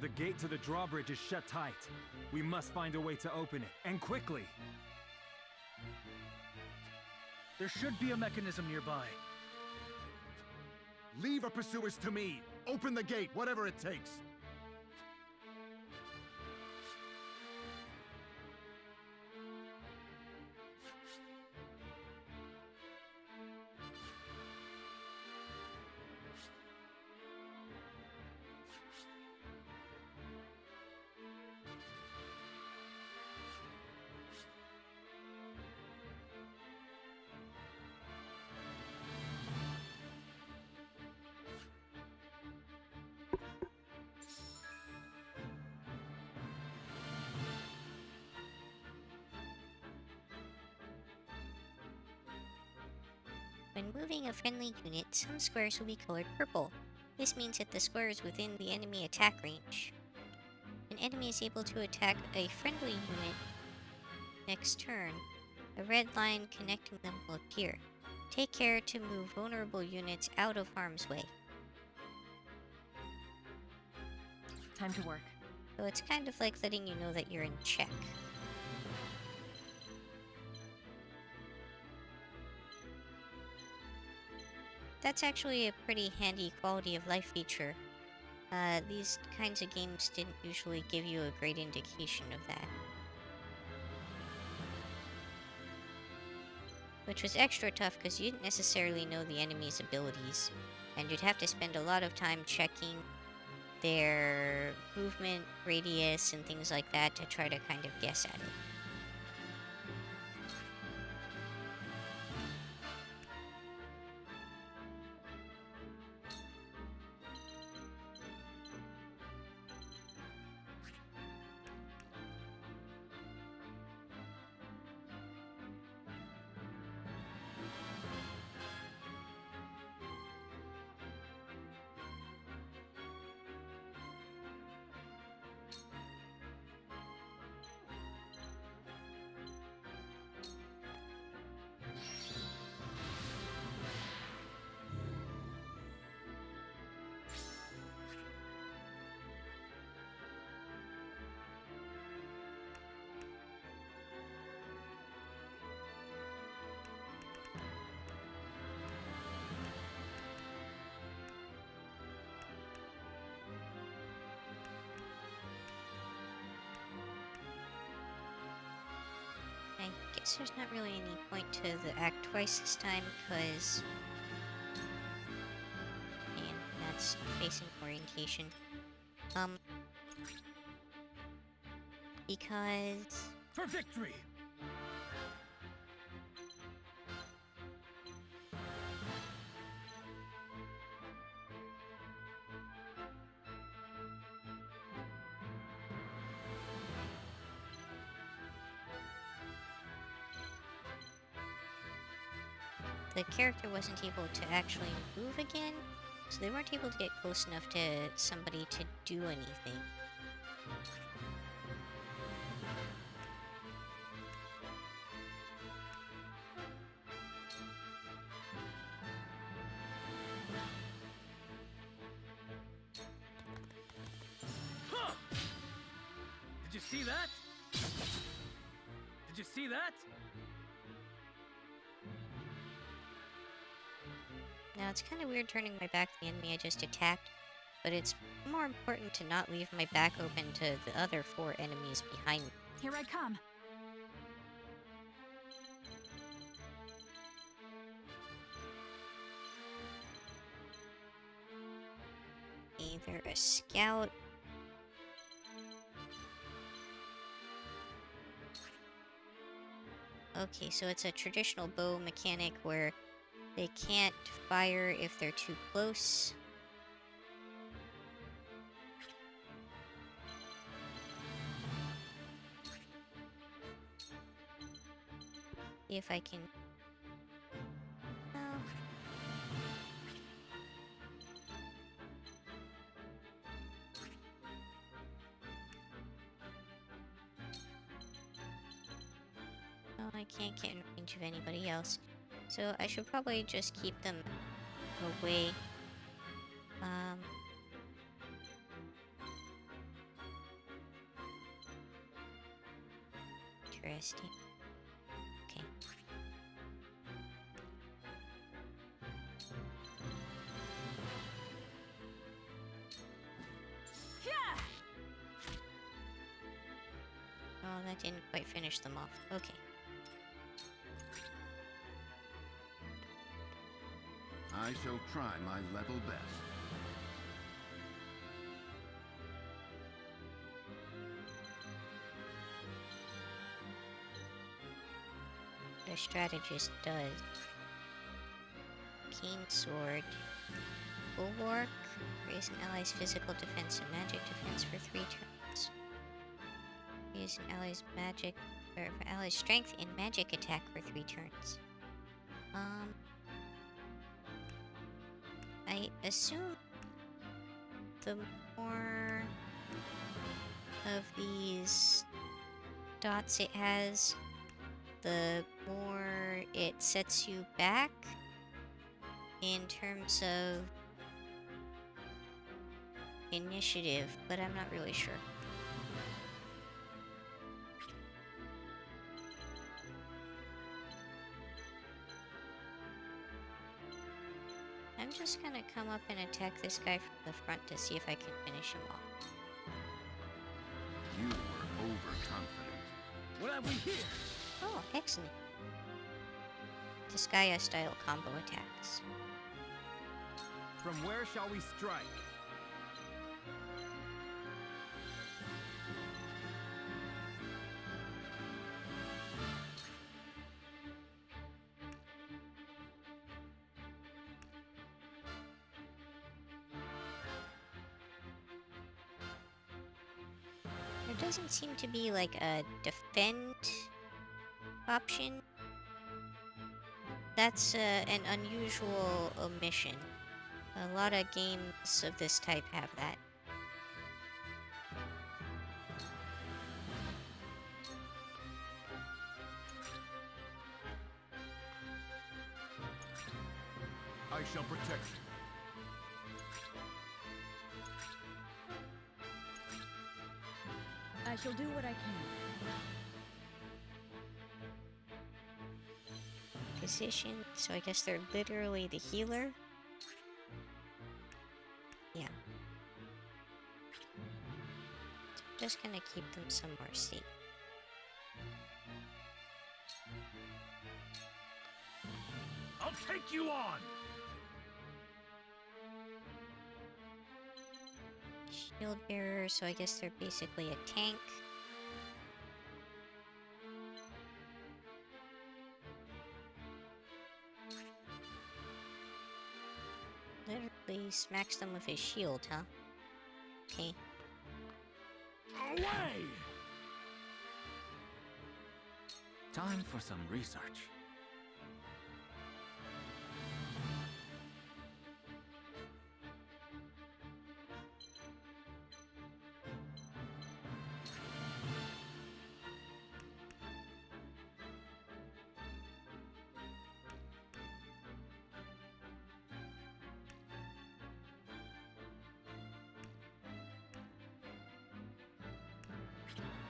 The gate to the drawbridge is shut tight. We must find a way to open it, and quickly. There should be a mechanism nearby. Leave our pursuers to me. Open the gate, whatever it takes. When moving a friendly unit, some squares will be colored purple. This means that the square is within the enemy attack range. An enemy is able to attack a friendly unit next turn. A red line connecting them will appear. Take care to move vulnerable units out of harm's way. Time to work. So it's kind of like letting you know that you're in check. That's actually a pretty handy quality of life feature. These kinds of games didn't usually give you a great indication of that. Which was extra tough because you didn't necessarily know the enemy's abilities, and you'd have to spend a lot of time checking their movement, radius, and things like that to try to kind of guess at it. I guess there's not really any point to the act twice this time, because... Man, that's facing orientation. Because... For victory! the character wasn't able to actually move again, so they weren't able to get close enough to somebody to do anything. Huh! Did you see that? Did you see that? Now, it's kind of weird turning my back to the enemy I just attacked, but it's more important to not leave my back open to the other 4 enemies behind me. Here I come. Either a scout... Okay, so it's a traditional bow mechanic where they can't fire if they're too close. See if I can... Oh. I can't get in range of anybody else. So I should probably just keep them away. Interesting. Okay. Oh, that didn't quite finish them off. Okay. I shall try my level best. What a strategist does. Keen sword. Bulwark. Raise an ally's physical defense and magic defense for 3 turns. Use an ally's magic or ally's strength and magic attack for 3 turns. I assume the more of these dots it has, the more it sets you back in terms of initiative, but I'm not really sure. I'm just gonna come up and attack this guy from the front to see if I can finish him off. You were overconfident. What have we here? Oh, excellent. Disgaea style combo attacks. From where shall we strike? There doesn't seem to be like a defend option. That's an unusual omission. A lot of games of this type have that. I shall protect you. I shall do what I can. Position, so I guess they're literally the healer. Yeah. Just gonna keep them somewhere safe. I'll take you on! Shield bearer, so I guess they're basically a tank. Literally smacks them with his shield, huh? Okay. Away! Time for some research.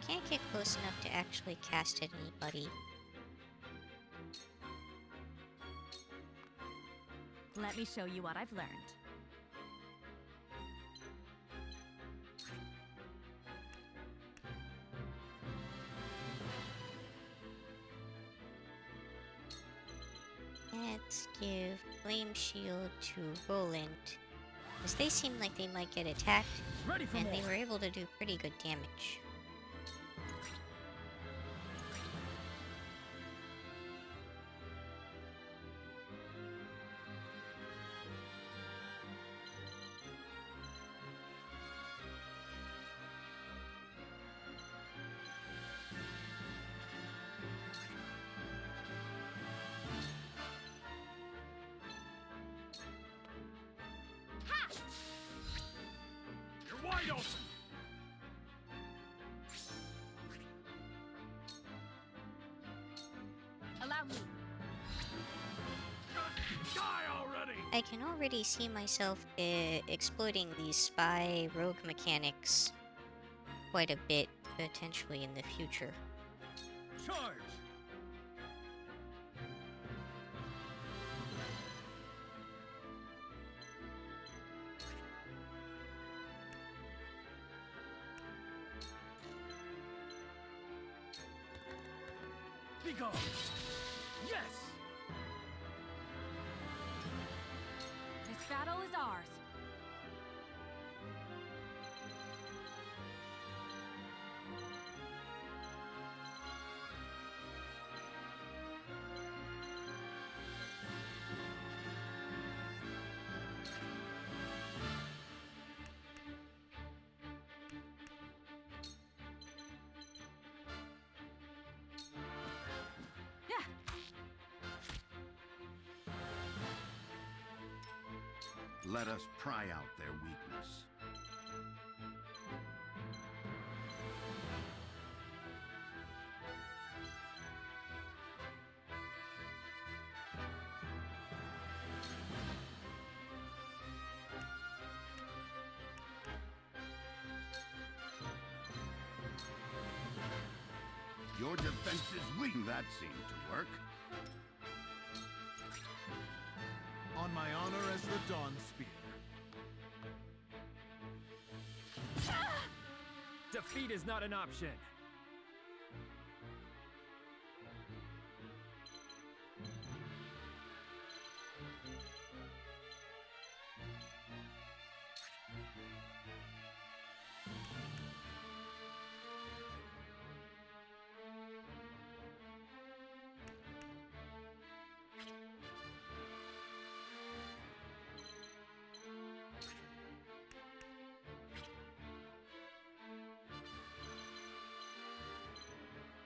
Can't get close enough to actually cast at anybody. Let me show you what I've learned. Let's give Flame Shield to Roland, because they seem like they might get attacked, Ready for and more. they were able to do pretty good damage. You're wide open! I can already see myself exploiting these spy rogue mechanics quite a bit, potentially in the future. Charge! Be gone! Yes! This battle is ours. Let us pry out their weakness. Your defense is weak. That seemed to work. On my honor as the Dawn Spear. Defeat is not an option.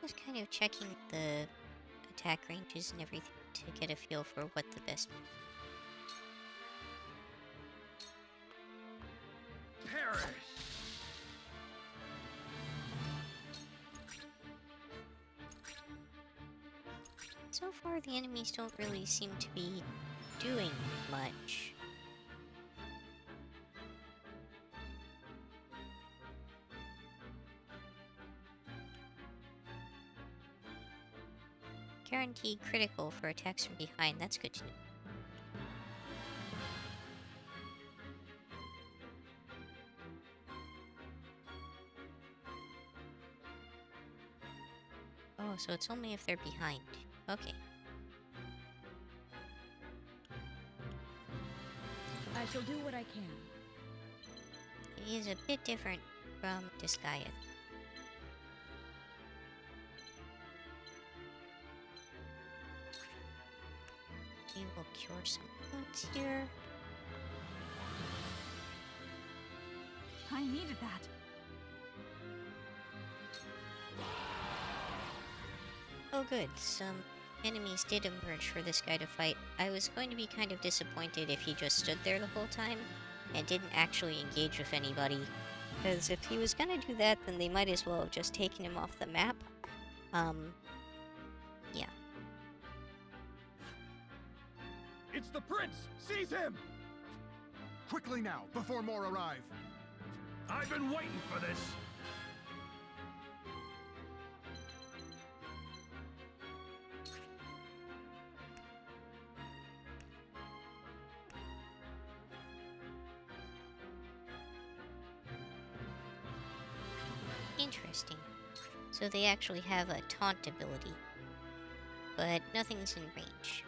Just kind of checking the attack ranges and everything to get a feel for what the best. Perish! So far, the enemies don't really seem to be doing much. Guaranteed critical for attacks from behind. That's good to know. Oh, so it's only if they're behind. Okay. I shall do what I can. It is a bit different from Disgaea. We will cure some wounds here. I needed that. Oh good, some enemies did emerge for this guy to fight. I was going to be kind of disappointed if he just stood there the whole time and didn't actually engage with anybody. Because if he was gonna do that, then they might as well have just taken him off the map. Yeah. It's the prince! Seize him! Quickly now, before more arrive. I've been waiting for this! Interesting. So they actually have a taunt ability, but nothing's in range.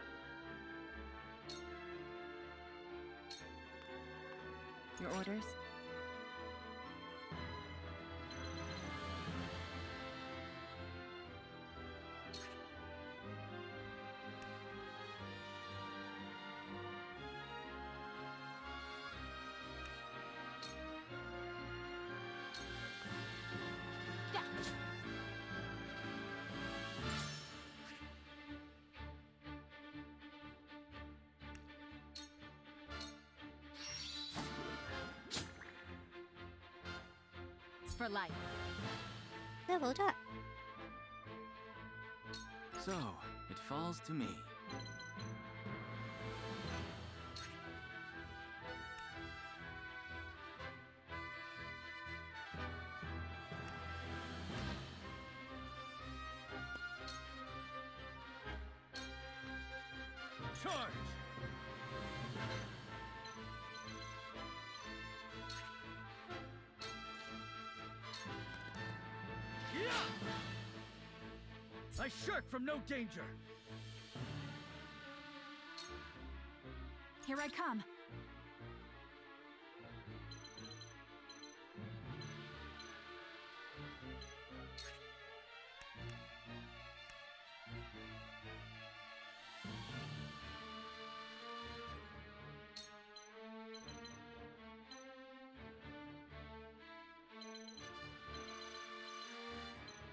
Your orders? For life. Leveled up. So, it falls to me. I shirk from no danger. Here I come.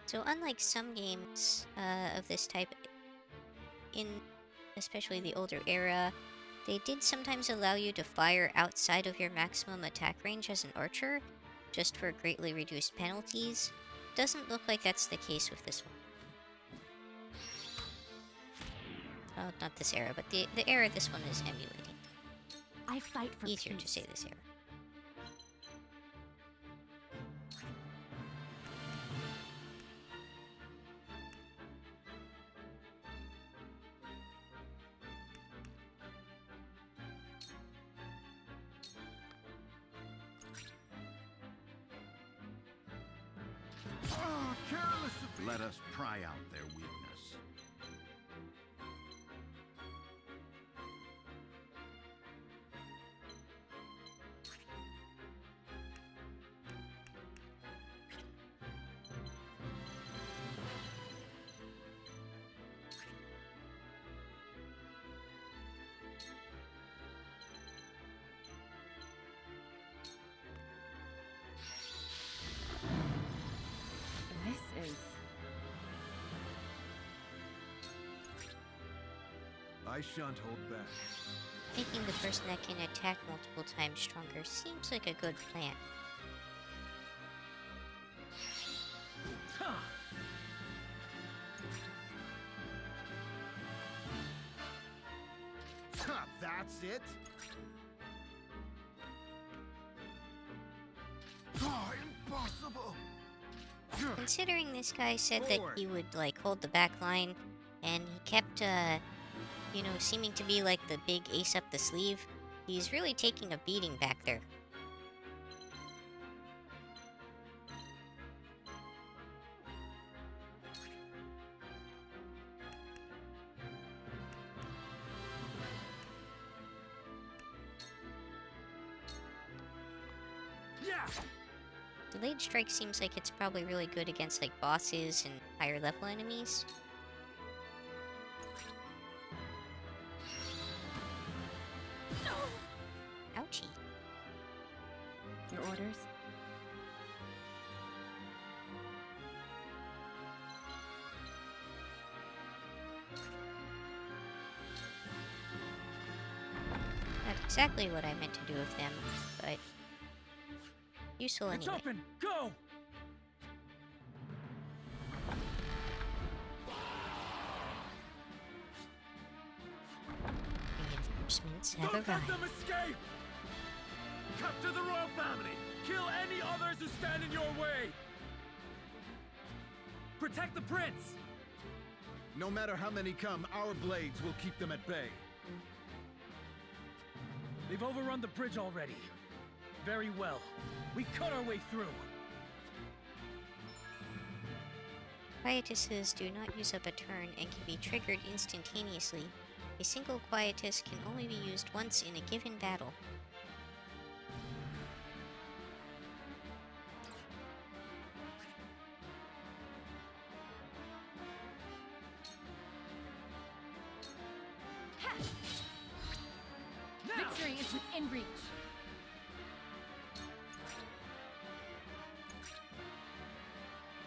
So unlike some games of this type, in especially the older era, they did sometimes allow you to fire outside of your maximum attack range as an archer, just for greatly reduced penalties. Doesn't look like that's the case with this one. Oh, not this era, but the era this one is emulating. I fight for Easier peace. to say this era. Let us pry out their weakness. This is... I shan't hold back. Making the person that can attack multiple times stronger seems like a good plan. That's it? Oh, impossible! Considering this guy said that he would, like, hold the back line, and he kept, you know, seeming to be like the big ace up the sleeve, he's really taking a beating back there. Delayed strike seems like it's probably really good against like bosses and higher level enemies. Ouchie. Your orders? Not exactly what I meant to do with them, but useful It's anyway. open! Go! Reinforcements have Don't let arrived. them escape! Capture the royal family! Kill any others who stand in your way! Protect the prince! No matter how many come, our blades will keep them at bay. They've overrun the bridge already. Very well. We cut our way through. Quietuses do not use up a turn and can be triggered instantaneously. A single quietus can only be used once in a given battle. Victory is within reach.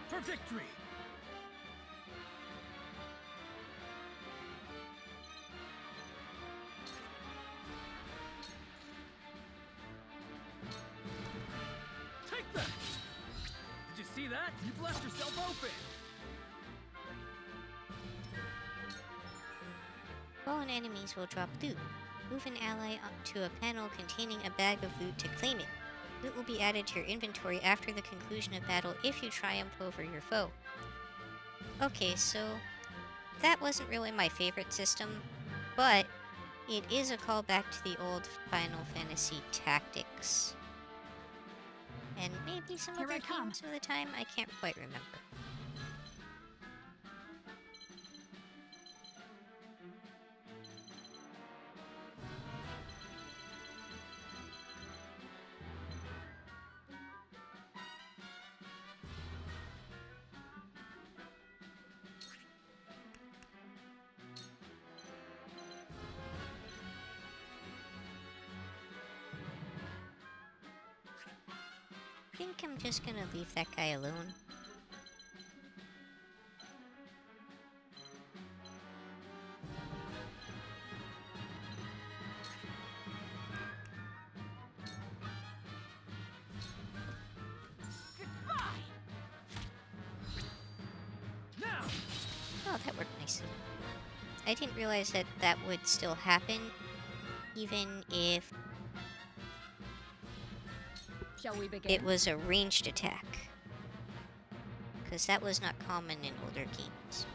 For victory! Take that! Did you see that? You've left yourself open! Fallen enemies will drop loot. Move an ally up to a panel containing a bag of loot to claim it. Loot will be added to your inventory after the conclusion of battle if you triumph over your foe. Okay, so that wasn't really my favorite system, but it is a callback to the old Final Fantasy tactics. And maybe some Here other I come. games of the time, I can't quite remember. think I'm just gonna leave that guy alone. Oh, that worked nicely. I didn't realize that that would still happen, even if Shall we begin? it was a ranged attack. Because that was not common in older games.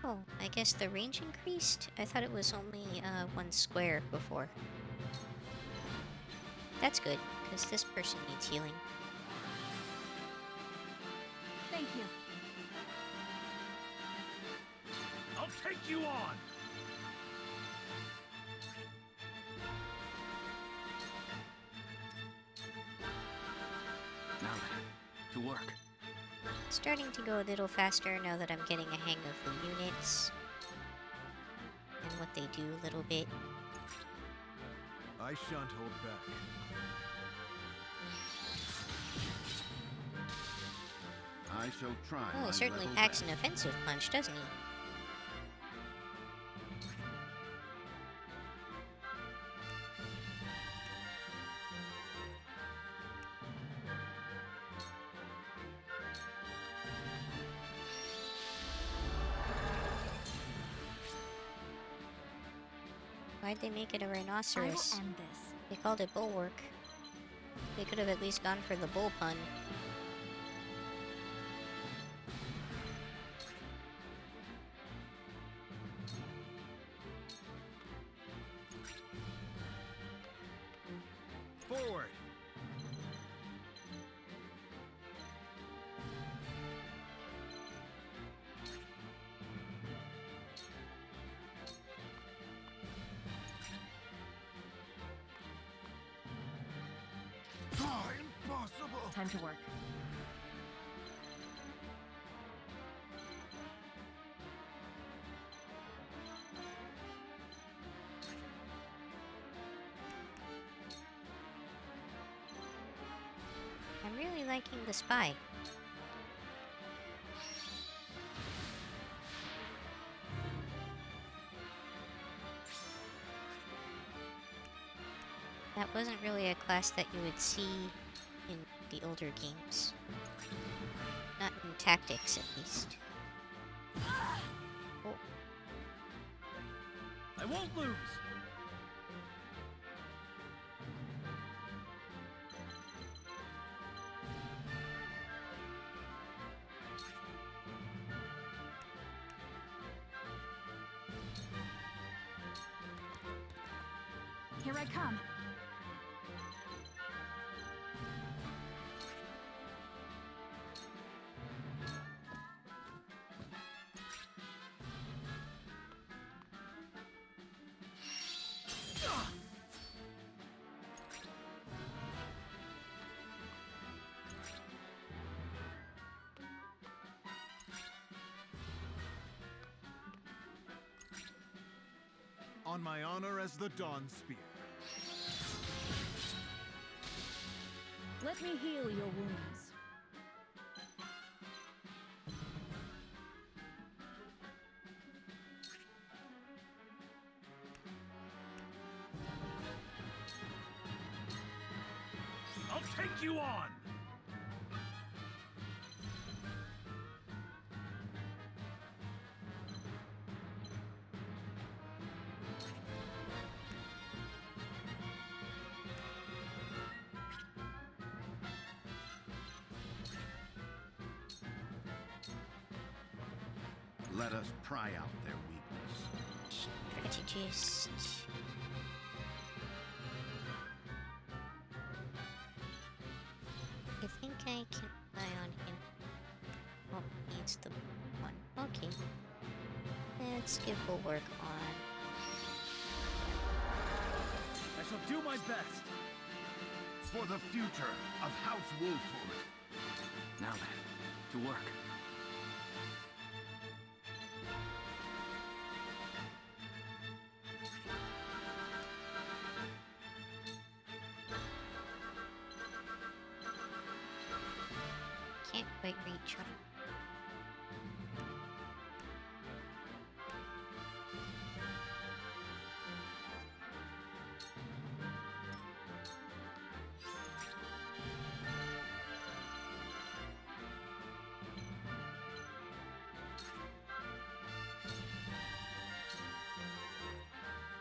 Oh, I guess the range increased? I thought it was only 1 square before. That's good, because this person needs healing. Thank you. I'll take you on! Now then, to work. Starting to go a little faster now that I'm getting a hang of the units and what they do a little bit. I shan't hold back. I shall try. Well, my he certainly level packs best. an offensive punch, doesn't he? Why'd they make it a rhinoceros? I will end this. They called it bulwark. They could have at least gone for the bull pun. Forward! Ah, impossible! Time to work. I'm really liking the spy. That wasn't really a class that you would see in the older games. Not in tactics, at least. Oh, I won't lose! Here I come. On my honor as the Dawn Spear. Let me heal your wounds. I'll take you on! Let us pry out their weakness. strategist. I think I can rely on him. Oh, needs the one. Okay. Let's give bulwark on. I shall do my best! For the future of House Wolford. Now then, to work. quite reach.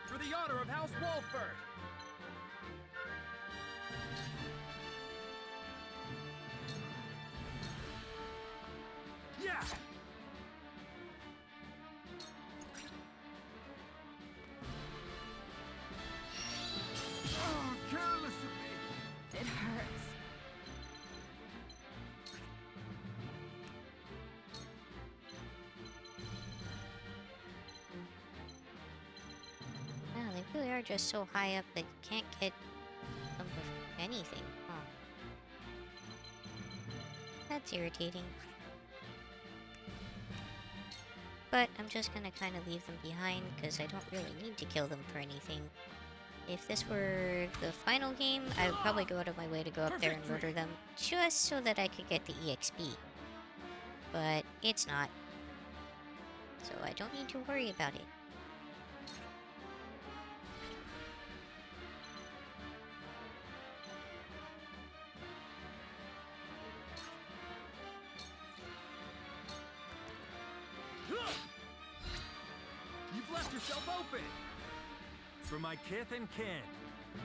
For the honor of House Wolford! Yeah! Oh, careless of me! It hurts. Wow, they really are just so high up that you can't get them with anything. Huh. That's irritating. But I'm just gonna kind of leave them behind because I don't really need to kill them for anything. If this were the final game, I would probably go out of my way to go up there and murder them just so that I could get the EXP. But it's not. So I don't need to worry about it. You've left yourself open! For my kith and kin.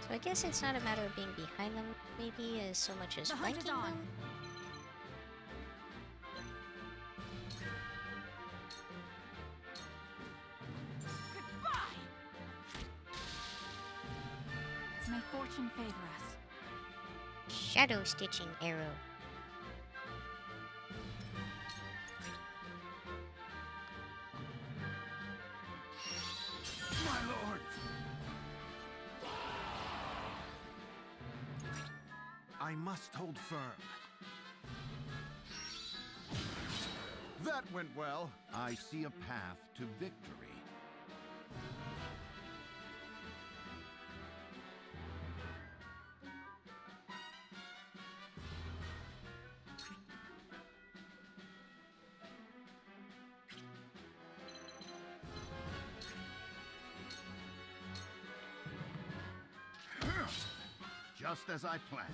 So I guess it's not a matter of being behind them, maybe, as so much as The hunt is flanking on. them. Goodbye! May fortune favor us. Shadow stitching arrow. My lord! I must hold firm. That went well. I see a path to victory. Just as I planned.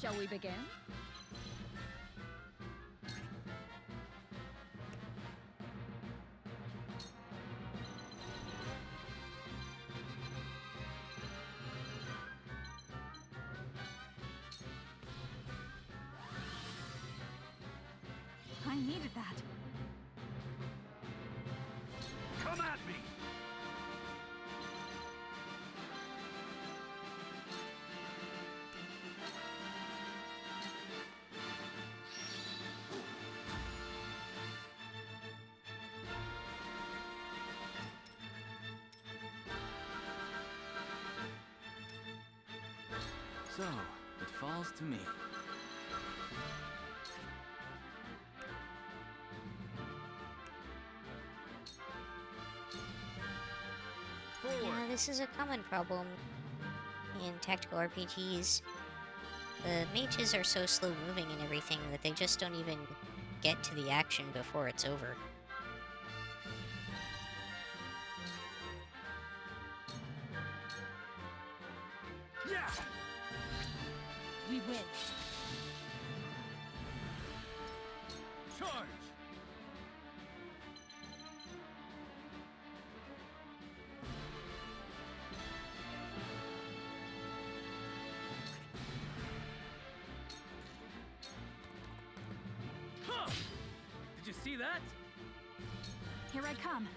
Shall we begin? I needed that. Come at me! So, it falls to me. Yeah, this is a common problem in tactical RPGs. The mages are so slow moving and everything that they just don't even get to the action before it's over. Yeah! We win. Charge! Huh! Did you see that? Here I come.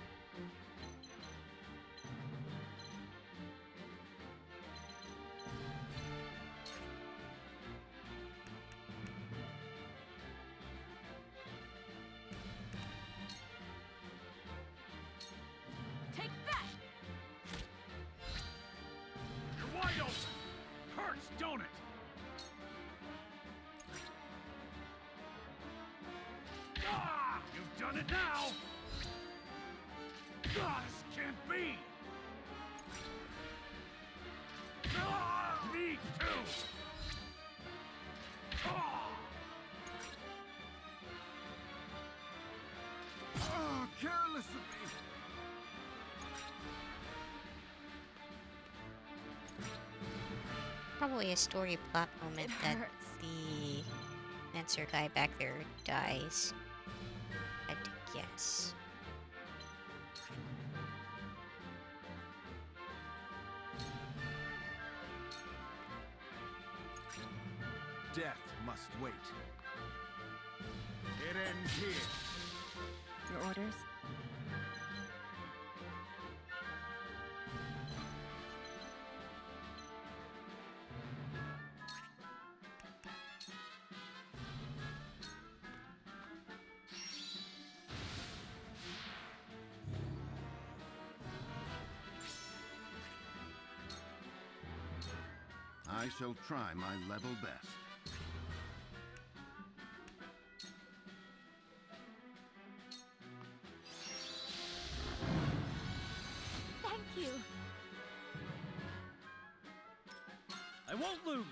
it now! God, this can't be! Me too! Oh, careless of me! Probably a story plot moment It that hurts. the Lancer guy back there dies. I had to guess. Death must wait. It ends here. Your orders? I shall try my level best. Thank you. I won't lose!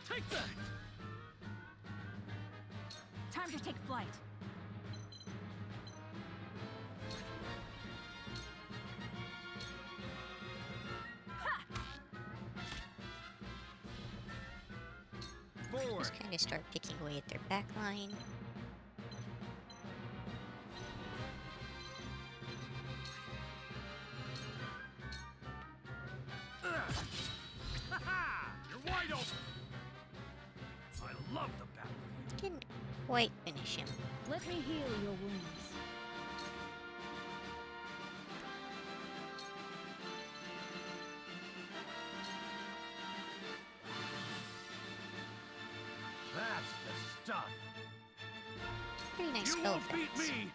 Take that! Time to take flight. Forward! Just kind of start picking away at their back line. You're wide open! I love the battlefield. Didn't quite finish him. Let me heal your wounds. That's the stuff. Pretty nice You spell won't beat effects. me!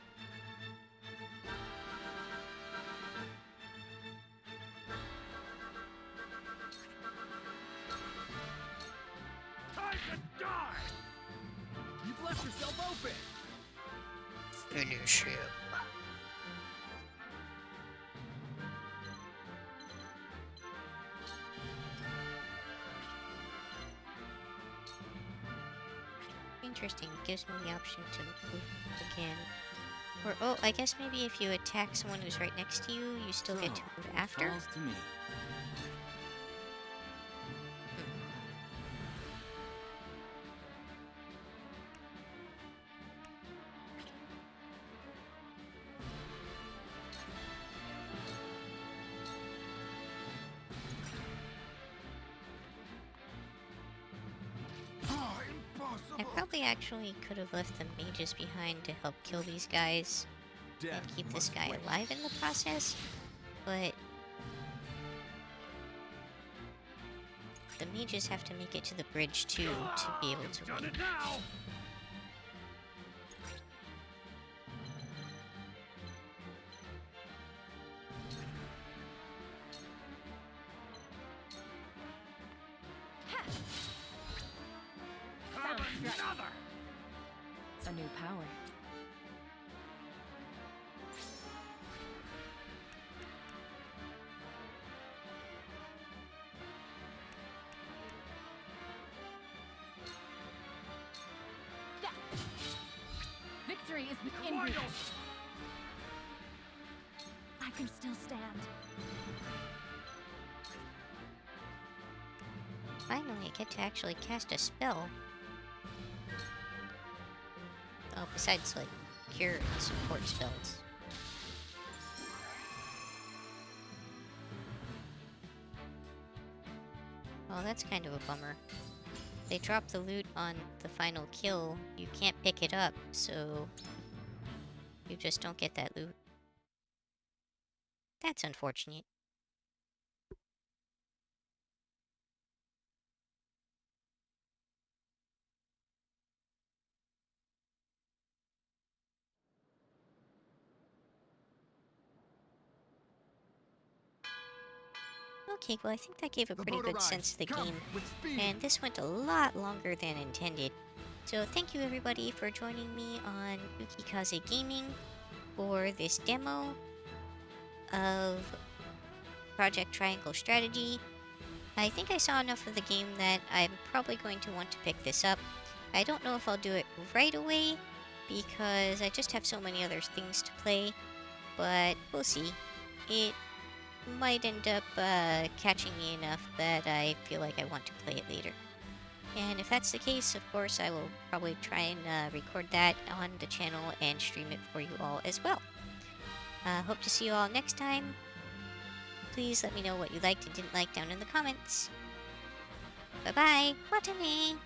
Time to die! You've left yourself open! Finish him. Interesting. It gives me the option to move again. Or, oh, I guess maybe if you attack someone who's right next to you, you still get to move it after. falls to me. Oh, I impossible! probably actually could have left the mages behind to help kill these guys and Death keep this must guy wait. alive in the process, but the mages have to make it to the bridge too to be able to Done win. it now! Have Sound strike. another! A new power. Victory is within Wide reach. open! I can still stand. Finally, I get to actually cast a spell. Oh, besides, like, cure and support spells. Well, that's kind of a bummer. They drop the loot on the final kill, you can't pick it up, so you just don't get that loot. That's unfortunate. Okay, well I think that gave a The pretty boat good arrives. sense of the Come, game. with speed. And this went a lot longer than intended. So thank you everybody for joining me on Yukikaze Gaming for this demo of Project Triangle Strategy. I think I saw enough of the game that I'm probably going to want to pick this up. I don't know if I'll do it right away because I just have so many other things to play, but we'll see. It might end up catching me enough that I feel like I want to play it later. And if that's the case, of course, I will probably try and record that on the channel and stream it for you all as well. Hope to see you all next time. Please let me know what you liked and didn't like down in the comments. Bye-bye. Watane!